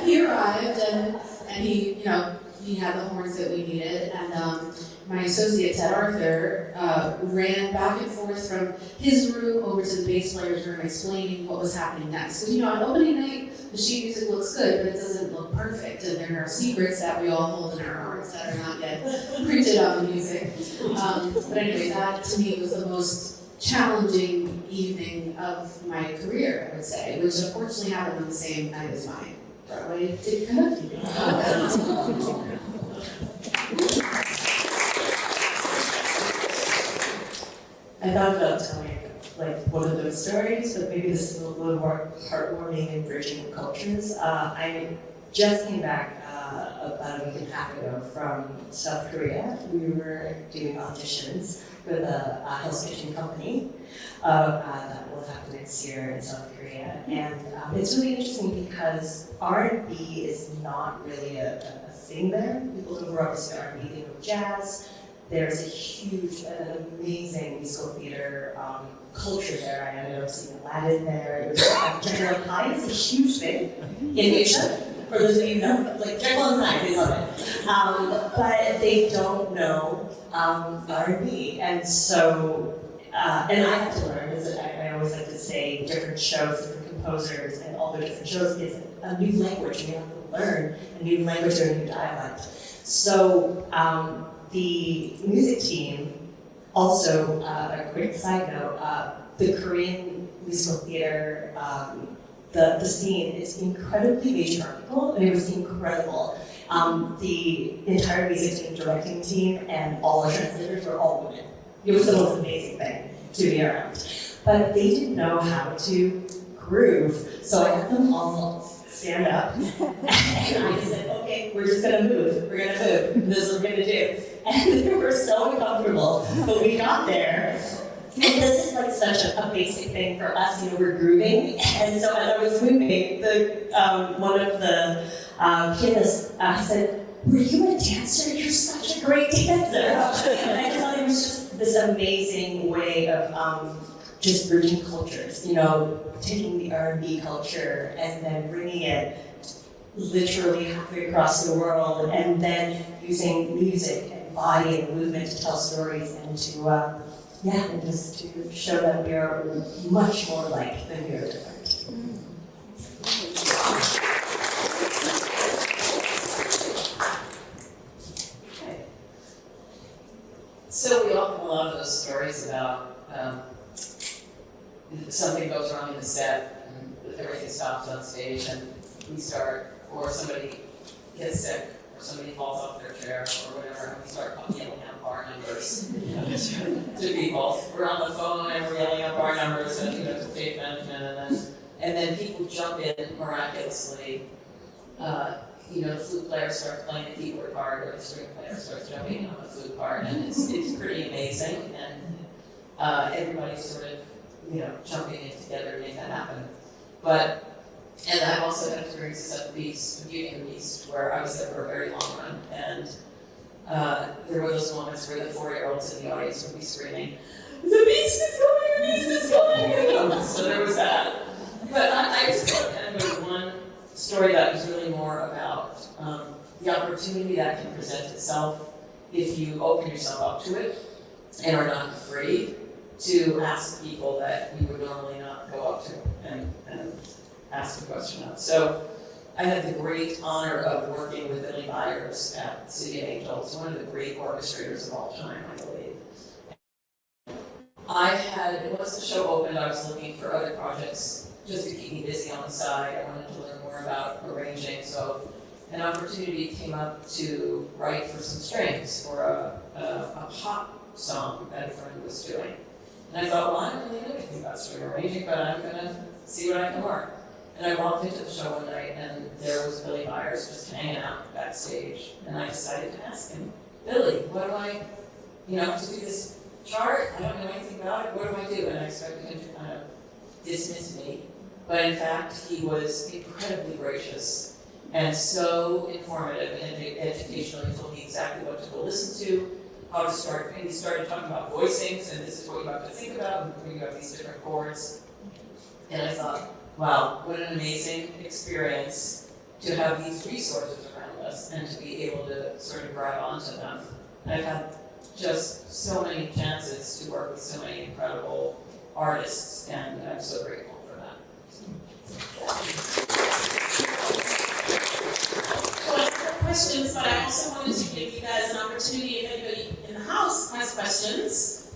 D: He arrived and he had the horns that we needed. And my associate, Ted Arthur, ran back and forth from his room over to the bass player's room explaining what was happening next. Because, on opening night, the sheet music looks good, but it doesn't look perfect. And there are secrets that we all hold in our hearts that are not yet printed on the music. But anyway, that to me was the most challenging evening of my career, I would say, which unfortunately happened on the same night as mine. Broadway did conducting.
E: I thought about telling one of those stories, but maybe this is a little more heartwarming and bridging cultures. I just came back about a week and a half ago from South Korea. We were doing auditions with a Hell's Kitchen company that will happen next year in South Korea. And it's really interesting because R&B is not really a thing there. People don't grow up listening to R&B, they know jazz. There's a huge and amazing musical theater culture there. I ended up seeing Aladdin there. Jekyll and Hyde is a huge thing in Asia. For those of you who know, Jekyll and Hyde, they love it. But they don't know R&B. And so, and I had to learn, as I always like to say, different shows, different composers, and all the different shows is a new language. You have to learn a new language or a new dialect. So, the music team, also, a quick side note, the Korean musical theater, the scene is incredibly matriarchal, and it was incredible. The entire music team, directing team, and all the translators were all women. It was the most amazing thing to be around. But they didn't know how to groove, so I had them all stand up, and I just said, okay, we're just gonna move, this is what we're gonna do. And they were so uncomfortable, but we got there. And this is such a basic thing for us, we're grooving. And so as I was moving, one of the pianists said, were you a dancer? You're such a great dancer. And I just thought it was just this amazing way of just bridging cultures, taking the R&B culture and then bringing it literally halfway across the world, and then using music and body and movement to tell stories and to, and just to show that we are much more alike than we are different.
B: So we all have a lot of those stories about something goes wrong in the set, and everything stops on stage, and we start, or somebody gets sick, or somebody falls off their chair, or whatever, and we start yelling out bar numbers to people. We're on the phone and we're yelling out bar numbers and to stage management, and then people jump in miraculously. The flute player starts playing the keyboard part, or the string player starts jumping on the flute part, and it's pretty amazing. And everybody's sort of jumping in together to make that happen. And I've also had experiences at the Beauty and the Beast, where I was there for a very long run, and there were those moments where the 4-year-olds in the audience would be screaming, "The Beast is coming! The Beast is coming!" So there was that. But I just want to end with one story that was really more about the opportunity that can present itself if you open yourself up to it and are not afraid to ask people that you would normally not go up to and ask a question of. So I had the great honor of working with Billy Byers at City of Angels, one of the great orchestrators of all time, I believe. Once the show opened, I was looking for other projects just to keep me busy on the side. I wanted to learn more about arranging, so an opportunity came up to write for some strings for a pop song that a friend was doing. And I thought, well, I don't really know anything about string arranging, but I'm going to see what I can learn. And I walked into the show one night, and there was Billy Byers just hanging out backstage. And I decided to ask him, Billy, what do I, to do this chart? I don't know anything about it. What do I do? And I expected him to kind of dismiss me. But in fact, he was incredibly gracious and so informative and educational. He told me exactly what to go listen to, how to start. And he started talking about voicings, and this is what you have to think about when you have these different chords. And I thought, wow, what an amazing experience to have these resources around us and to be able to sort of grab onto them. And I've had just so many chances to work with so many incredible artists, and I'm so grateful for that.
A: So I have questions, but I also wanted to give you guys an opportunity, if anybody in the house has questions,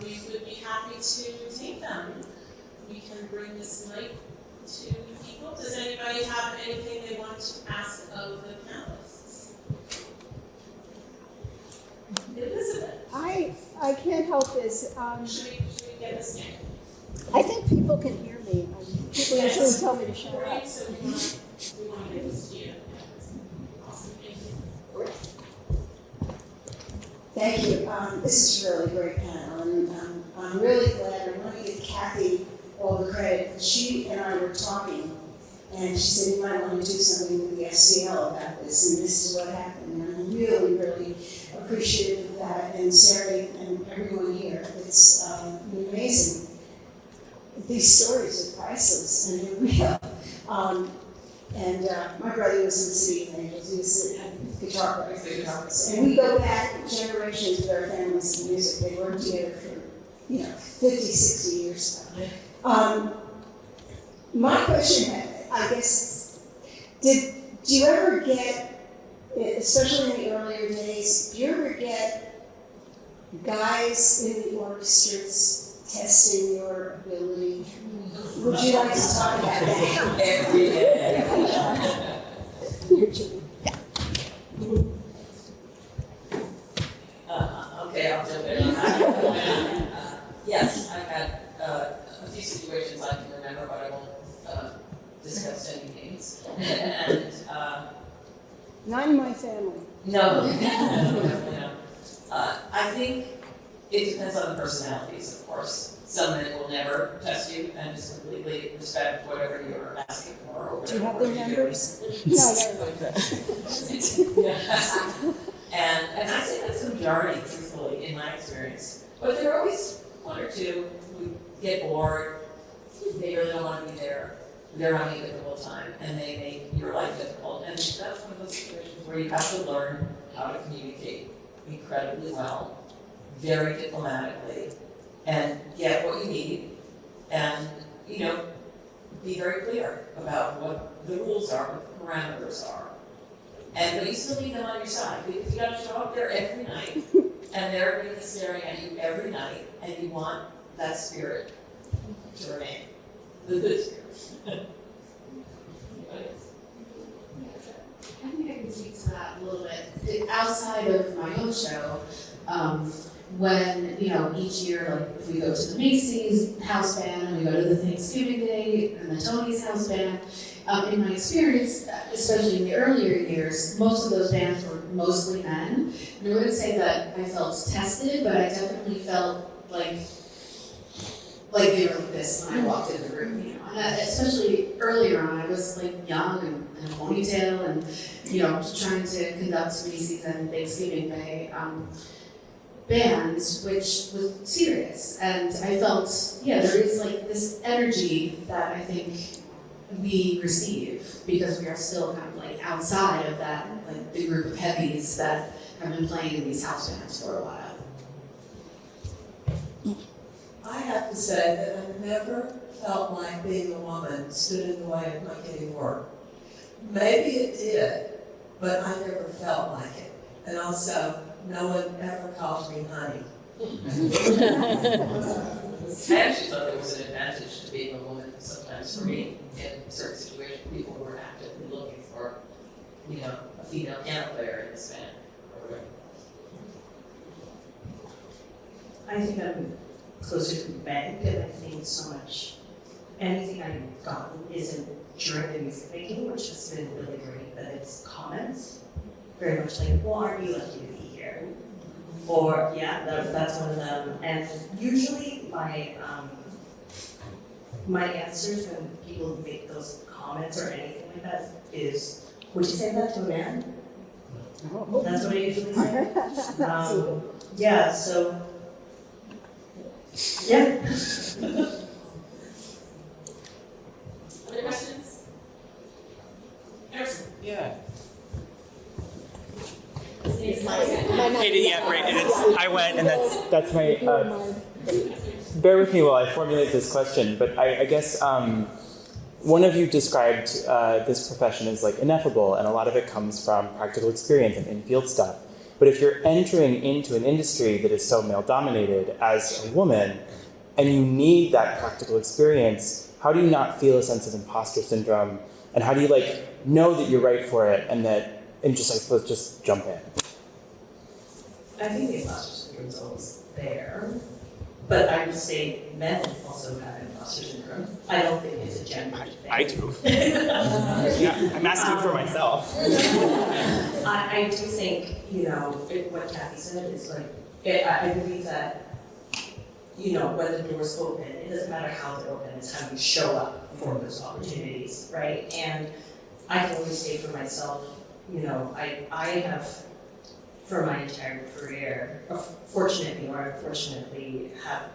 A: we would be happy to take them. We can bring this mic to people. Does anybody have anything they want to ask of the panelists? Elizabeth.
L: I can't help this.
A: Should we get this name?
L: I think people can hear me. People usually tell me to shut up.
A: Great, so we want to give this to you. Awesome, thank you.
L: Thank you. This is a really great panel, and I'm really glad. I want to give Kathy all the credit, because she and I were talking, and she said, you might want to do something with the SCL about this, and this is what happened. And I'm really, really appreciative of that, and Sari and everyone here. It's amazing. These stories are priceless, and they're real. My brother was in the City of Angels. He was a guitar player, and we go back generations with our families in music. They worked together for 50, 60 years now. My question, I guess, do you ever get, especially in the earlier days, do you ever get guys in the orchestras testing your ability? Would you like to talk about that?
B: Every day. Okay, I'll jump in on that. Yes, I've had a few situations I can remember, but I won't discuss any names. And
L: Not in my family.
B: no, I think it depends on the personalities, of course. Some men will never test you and just completely respect whatever you're asking for. Or
L: Do you have their numbers? No.
B: Yeah. And I say that's the majority, truthfully, in my experience. But there are always one or two who get bored, they really don't want to be there, they're having a difficult time, and they make your life difficult. And that's one of those situations where you have to learn how to communicate incredibly well, very diplomatically, and get what you need, and be very clear about what the rules are, what the parameters are. But you still need them on your side, because you got to show up there every night And they're going to be staring at you every night, and you want that spirit to remain, the good spirit.
D: I think I can speak to that a little bit. Outside of my own show, when, each year, like, if we go to the Macy's house band, and we go to the Thanksgiving Day, and the Tony's house band, in my experience, especially in the earlier years, most of those bands were mostly men. And I wouldn't say that I felt tested, but I definitely felt like they were like this when I walked in the room, And especially earlier on, I was like young and in a ponytail and, trying to conduct Macy's and Thanksgiving Day bands, which was serious. And I felt, there is like this energy that I think we receive because we are still kind of like outside of that, like the group of heavies that have been playing in these house bands for a while.
C: I have to say that I never felt like being a woman stood in the way of my getting work. Maybe it did, but I never felt like it. And also, no one ever called me honey.
B: I actually thought there was an advantage to being a woman sometimes for me in certain situations. People were actively looking for, a female piano player in this band.
E: I think I'm closer to Meg, and I think so much anything I've gotten isn't during the music making, which has been really great, but it's comments. Very much like, well, aren't you lucky to be here? Or, that's one of them. And usually my answers when people make those comments or anything like that is, would you say that to a man? That's what I usually say.
A: Other questions? Emerson?
M: Yeah.
A: Yeah,
M: great. I went, and that's my. Bear with me while I formulate this question, but I guess one of you described this profession as like ineffable, and a lot of it comes from practical experience and in-field stuff. But if you're entering into an industry that is so male-dominated as a woman, and you need that practical experience, how do you not feel a sense of imposter syndrome? And how do you know that you're right for it and just jump in?
E: I think the imposter syndrome is always there, but I would say men also have imposter syndrome. I don't think it's a gender thing.
M: I do. Yeah, I'm asking for myself.
E: I do think, what Kathy said is I believe that, when the doors open, it doesn't matter how they're open, it's how you show up for those opportunities, right? And I can only say for myself, I have, for my entire career, fortunately or unfortunately, have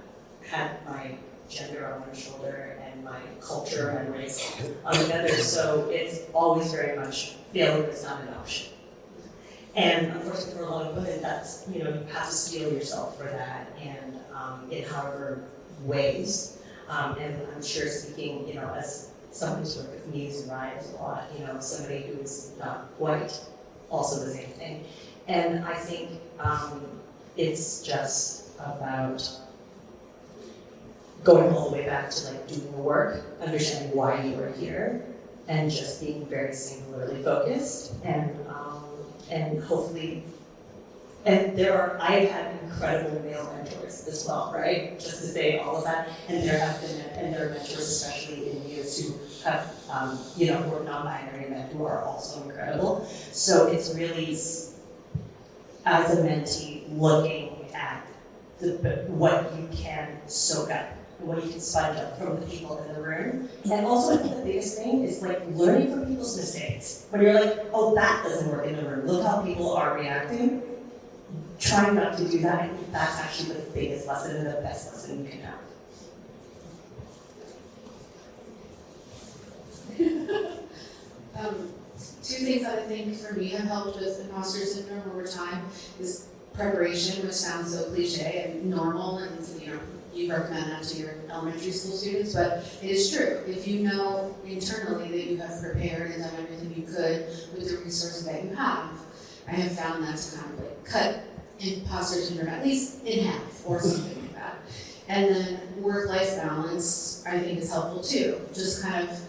E: had my gender on one shoulder and my culture and race on the other. So it's always very much failure is not an option. And unfortunately for a lot of women, that's, you have to steel yourself for that and in however ways. And I'm sure speaking, as someone who's worked with Muse and Rides a lot, somebody who's not white, also the same thing. And I think it's just about going all the way back to doing the work, understanding why you are here, and just being very singularly focused. And hopefully, I've had incredible male mentors as well, right? Just to say all of that. And there are mentors, especially in Muse, who have, who are non-binary men who are also incredible. So it's really, as a mentee, looking at what you can soak up, what you can sponge up from the people in the room. And also, I think the biggest thing is learning from people's mistakes. When you're like, oh, that doesn't work in the room. Look how people are reacting. Trying not to do that, I think that's actually the biggest lesson and the best lesson you can have.
D: Two things that I think for me have helped with imposter syndrome over time is preparation, which sounds so cliche and normal, and you recommend that to your elementary school students, but it is true. If you know internally that you have prepared and done everything you could with the resources that you have, I have found that to kind of cut imposter syndrome, at least in half or something like that. And then work-life balance, I think, is helpful too. Just kind of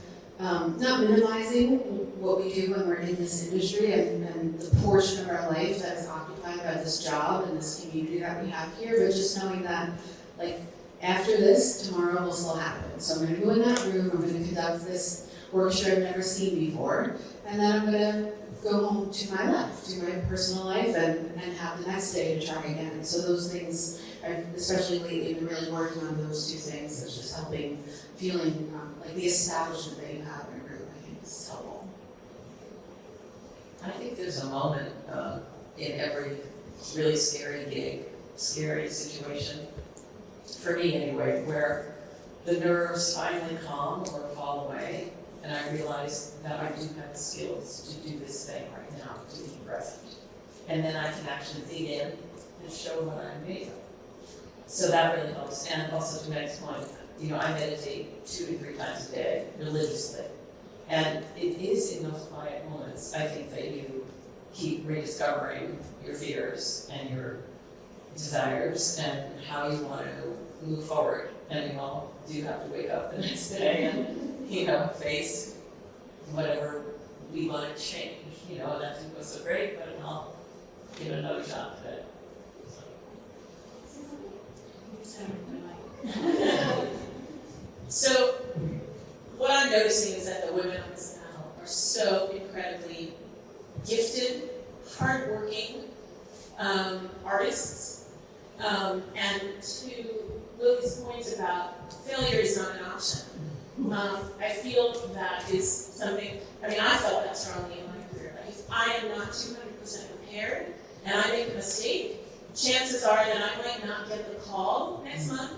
D: not minimizing what we do when we're in this industry and the portion of our life that is occupied by this job and this community that we have here, but just knowing that, like, after this, tomorrow will still happen. So I'm going to go in that room, I'm going to conduct this orchestra I've never seen before, and then I'm going to go home to my life, to my personal life, and have the next day to try again. So those things, I've especially lately been really working on those two things. It's just helping, feeling like the establishment that you have in a group, I think is helpful.
B: I think there's a moment in every really scary gig, scary situation, for me anyway, where the nerves finally calm or fall away, and I realize that I do have the skills to do this thing right now, to be present. And then I can actually dig in and show what I'm made of. So that really helps. And also to Meg's point, you know, I meditate 2 to 3 times a day, religiously. And it is in those quiet moments, I think, that you keep rediscovering your fears and your desires and how you want to move forward. And we all do have to wake up the next day and, you know, face whatever we want to change. You know, that didn't go so great, but I'll give it another shot today.
A: So, what I'm noticing is that the women on this panel are so incredibly gifted, hardworking artists, and to Lily's point about failure is not an option. I feel that is something, I mean, I felt that strongly in my career. Like, if I am not 200% prepared and I make a mistake, chances are that I might not get the call next month.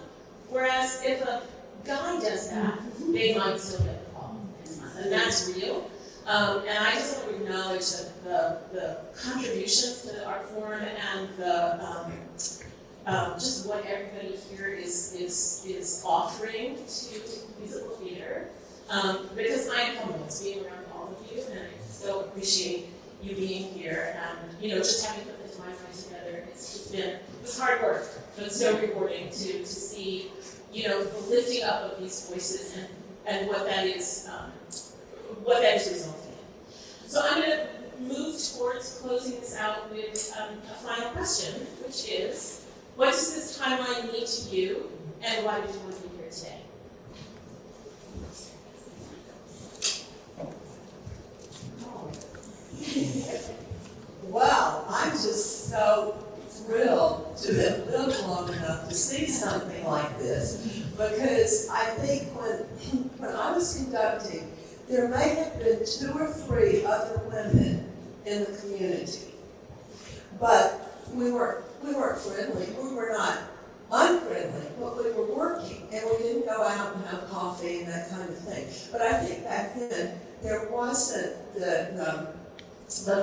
A: Whereas if a guy does that, they might still get the call next month. And that's real. And I just want to acknowledge that the contributions to the art form and the just what everybody here is offering to musical theater. Because I am humbled being around all of you, and I so appreciate you being here. And you know, just having put the time together, it's hard work, but it's so rewarding to see, you know, the lifting up of these voices and what that is resulting in. So I'm going to move towards closing this out with a final question, which is, what does this timeline mean to you, and why did you want to be here today?
C: Well, I'm just so thrilled to have lived long enough to see something like this, because I think when I was conducting, there may have been 2 or 3 other women in the community, but we weren't friendly. We were not unfriendly, but we were working, and we didn't go out and have coffee and that kind of thing. But I think back then there wasn't the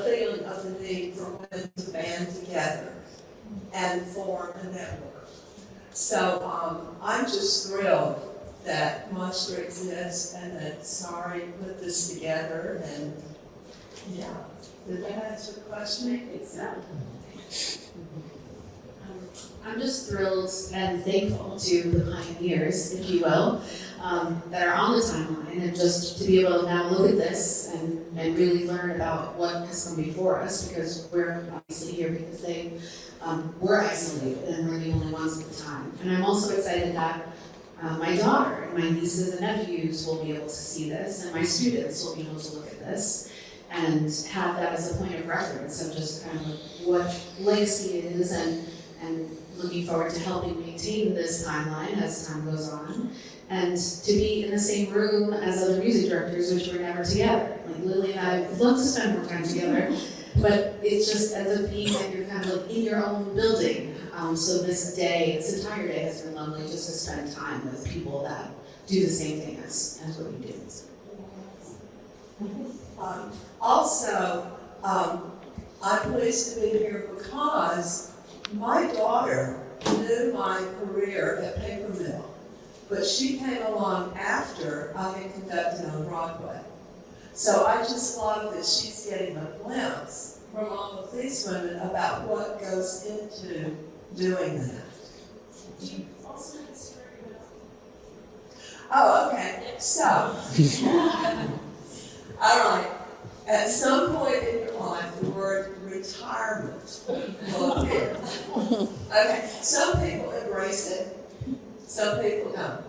C: feeling of the need for women to band together and form a network. So I'm just thrilled that Maestra exists and that Cary put this together, and yeah. Did that answer the question?
D: Exactly. I'm just thrilled and thankful to the pioneers, if you will, that are on the timeline, and just to be able to now look at this and really learn about what has come before us, because we're obviously here because they were isolated and we're the only ones at the time. And I'm also excited that my daughter and my nieces and nephews will be able to see this, and my students will be able to look at this and have that as a point of reference of just kind of what legacy it is, and looking forward to helping maintain this timeline as time goes on, and to be in the same room as other music directors, which were never together. Like Lily and I would love to spend more time together, but it just ends up being that you're kind of like in your own building. So this entire day has been lovely just to spend time with people that do the same thing as what we do.
C: I'm pleased to be here because my daughter knew my career at Paper Mill, but she came along after I had conducted on Broadway. So I just love that she's getting a glimpse from all of these women about what goes into doing that.
A: Do you also have a story about?
C: Oh, okay. So, all right. At some point in your life, the word retirement will appear. Okay. Some people embrace it. Some people don't.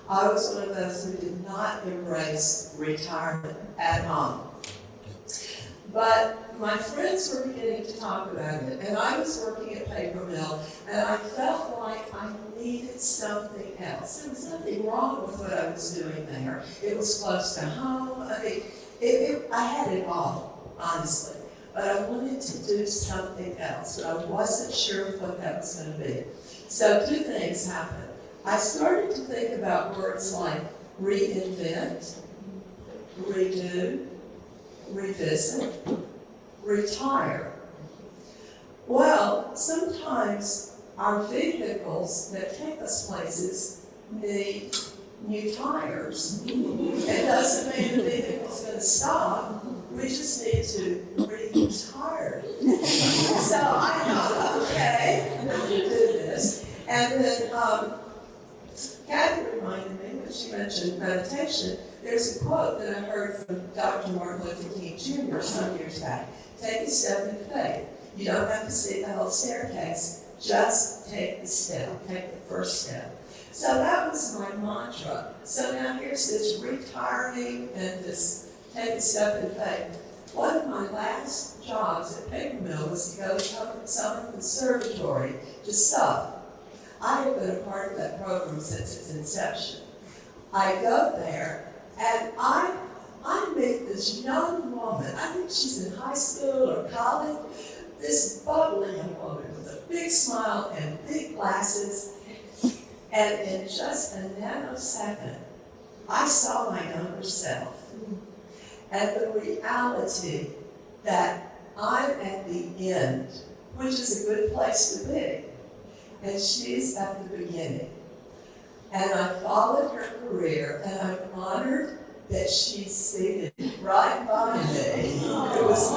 C: I was one of those who did not embrace retirement at all. But my friends were beginning to talk about it, and I was working at paper mill, and I felt like I needed something else. There was nothing wrong with what I was doing there. It was close to home. I mean, I had it all, honestly. But I wanted to do something else, but I wasn't sure what that was going to be. So 2 things happened. I started to think about words like reinvent, redo, revisit, retire. Well, sometimes our vehicles that take us places need new tires. It doesn't mean the vehicle's going to stop. We just need to retire. So I thought, okay, let's do this. And then Kathy reminded me when she mentioned meditation, there's a quote that I heard from Dr. Martin Luther King Jr. some years back. Take a step in faith. You don't have to see the whole staircase. Just take the step. Take the first step. So that was my mantra. So now here's this retiring and this take a step in faith. One of my last jobs at paper mill was to go to Sommer Conservatory to sub. I have been a part of that program since its inception. I go there and I meet this young woman. I think she's in high school or college. This bubbly young woman with a big smile and big glasses. And in just a nanosecond, I saw my younger self. And the reality that I'm at the end, which is a good place to be. And she's at the beginning. And I followed her career, and I'm honored that she's seated right by me. It was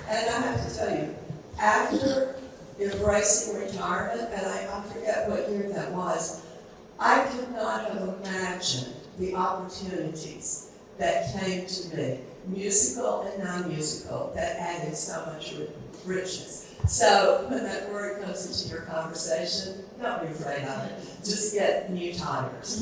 C: And I have to tell you, after embracing retirement, and I forget what year that was, I could not have imagined the opportunities that came to me, musical and non-musical, that added so much richness. So when that word comes into your conversation, don't be afraid of it. Just get new tires.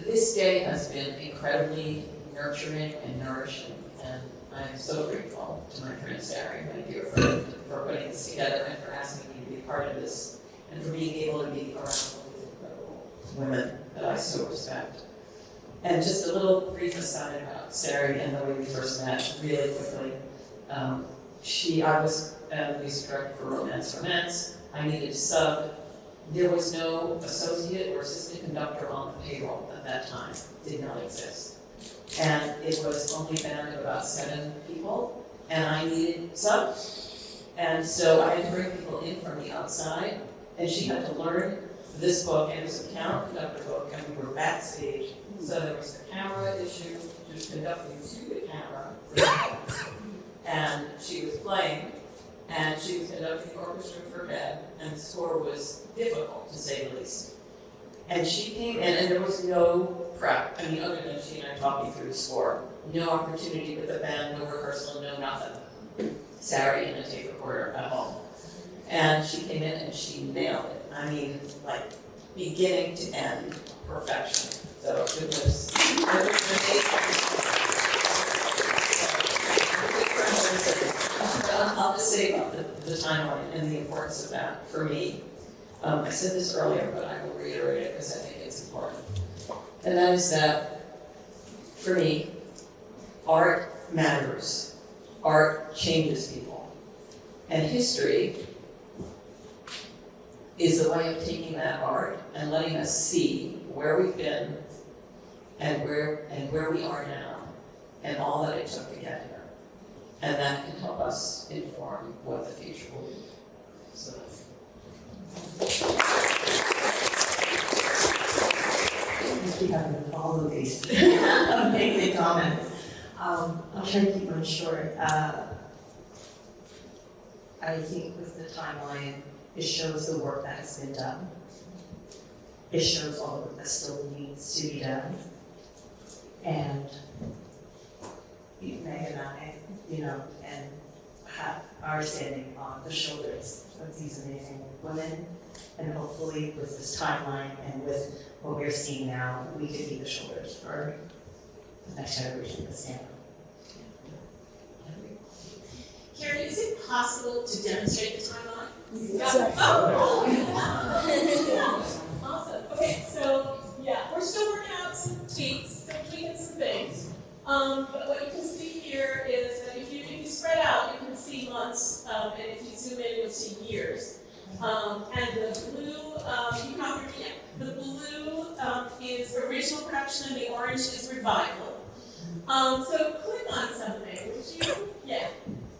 B: This day has been incredibly nurturing and nourishing, and I'm so grateful to my friend Cary, my dear friend, for putting this together and for asking me to be part of this, and for being able to be around all these incredible women that I so respect. And just a little brief aside about Cary and the way we first met, really quickly. I was the music director for Romance. I needed a sub. There was no associate or assistant conductor on the payroll at that time. It did not exist. And it was only a band of about 7 people, and I needed subs. And so I had to bring people in from the outside, and she had to learn this book, and it was a piano conductor book, and we were backstage. So there was the camera issue, she was conducting to the camera, and she was playing, and she was conducting the orchestra for bed, and the score was difficult, to say the least. And she came in, and there was no prep. I mean, other than she and I talking through the score. No opportunity with the band, no rehearsal, no nothing. Cary in a tape recorder at home. And she came in and she nailed it. I mean, like, beginning to end, perfection. So it was I'll just say about the timeline and the importance of that for me. I said this earlier, but I will reiterate it because I think it's important. And that is that, for me, art matters. Art changes people. And history is the way of taking that art and letting us see where we've been and where we are now, and all that it took to get here. And that can help us inform what the future will be. So.
E: If you happen to follow these amazing comments, I'll try to keep them short. I think with the timeline, it shows the work that has been done. It shows all the work that still needs to be done. And Meg and I, and are standing on the shoulders of these amazing women. And hopefully with this timeline and with what we're seeing now, we could be the shoulders for the next generation to stand on.
A: Cary, is it possible to demonstrate the timeline?
L: Exactly.
A: Awesome. Okay, so yeah, we're still working out some tweaks, some tweaking some things. But what you can see here is that if you spread out, you can see months, and if you zoom in, you'll see years. And the blue, the blue is original production, and the orange is revival. So click on something, would you? Yeah.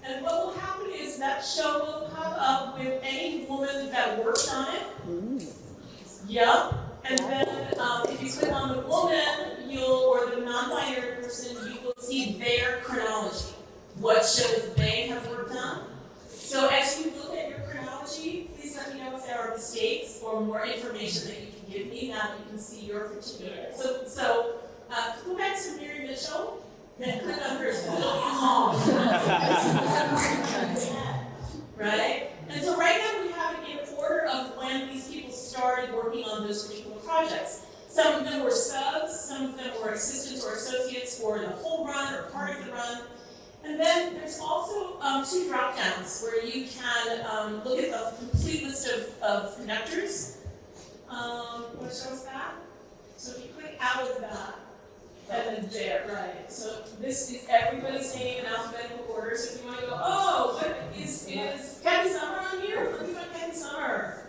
A: And what will happen is that show will pop up with any woman that worked on it. Yep. And then if you click on the woman, or the non-binary person, you will see their chronology, what shows they have worked on. So as you look at your chronology, please let me know if there are mistakes or more information that you can give me now that you can see your particular. So go back to Mary Mitchell. Then click on hers. Right? And so right now we have it in order of when these people started working on those particular projects. Some of them were subs, some of them were assistants or associates for the whole run or part of the run. And then there's also 2 drop-downs where you can look at the complete list of conductors. What shows that? So if you click out of that, and then there, right. So this is everybody's name in alphabetical order. So if you want to go, oh, what is Kathy Sommer on here? Let me find Kathy Sommer.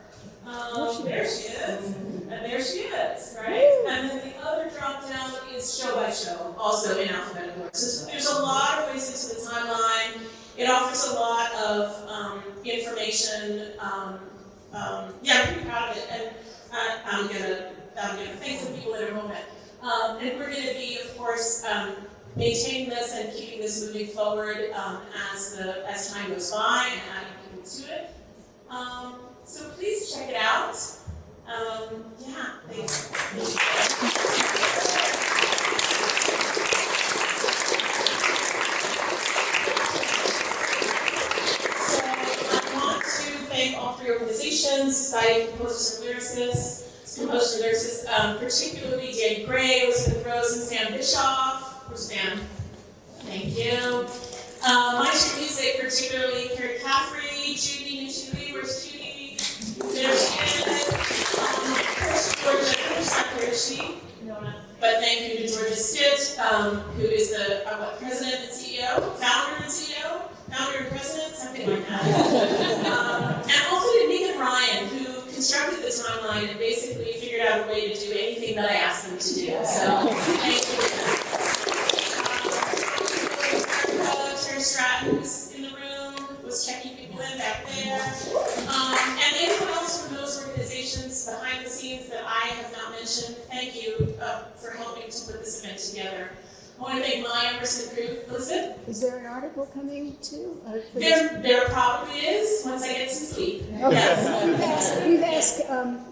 A: There she is. And there she is, right? And then the other drop down is show by show, also in alphabetical order. So there's a lot of ways into the timeline. It offers a lot of information. I'm pretty proud of it. And I'm gonna thank some people in a moment. And we're going to be, of course, maintaining this and keeping this moving forward as time goes by and adding people to it. So please check it out. Thanks. So I want to thank all 3 organizations, Society of Composers and Lyricists, Composers and Lyricists, particularly Danny Gray, Elizabeth Rose, and Sam Bischoff. Where's Sam? Thank you. Maestras Music, particularly Cary Caffrey, Judy and Julie. Where's Judy? There she is. Georgia, where is she? But thank you to Georgia Stitt, who is the president and CEO, founder and president, something like that. And also to Nick and Ryan, who constructed the timeline and basically figured out a way to do anything that I asked them to do. So thank you. Terry Stratton was in the room, was checking people in back there. And anyone else from those organizations behind the scenes that I have not mentioned, thank you for helping to put this event together. I want to thank my Emerson group. Elizabeth?
L: Is there an article coming too?
A: There probably is, once I get some sleep.
L: Okay.
A: Yes.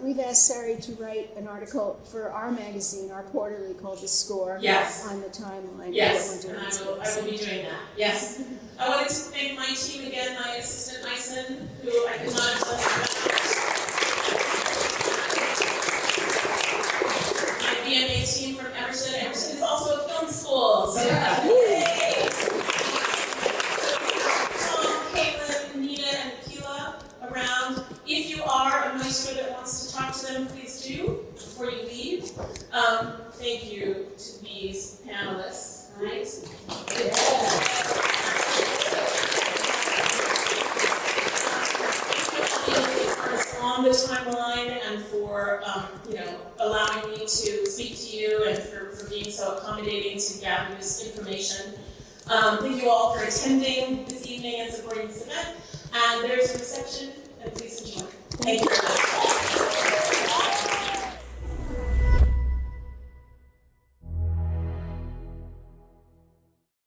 L: We've asked Sari to write an article for our magazine, our quarterly called The Score.
A: Yes.
L: On the timeline.
A: Yes, and I will be doing that. Yes. I wanted to thank my team again, my assistant Nyson, who I could not have done without. My BMA team from Emerson. Emerson is also a film school. So yay! Tom, Caitlin, Nina, and Keela around. If you are a maestro that wants to talk to them, please do before you leave. Thank you to these panelists. Right? On the timeline and for allowing me to speak to you and for being so accommodating to gather this information. Thank you all for attending this evening and supporting this event. And there's a reception, and please enjoy. Thank you very much.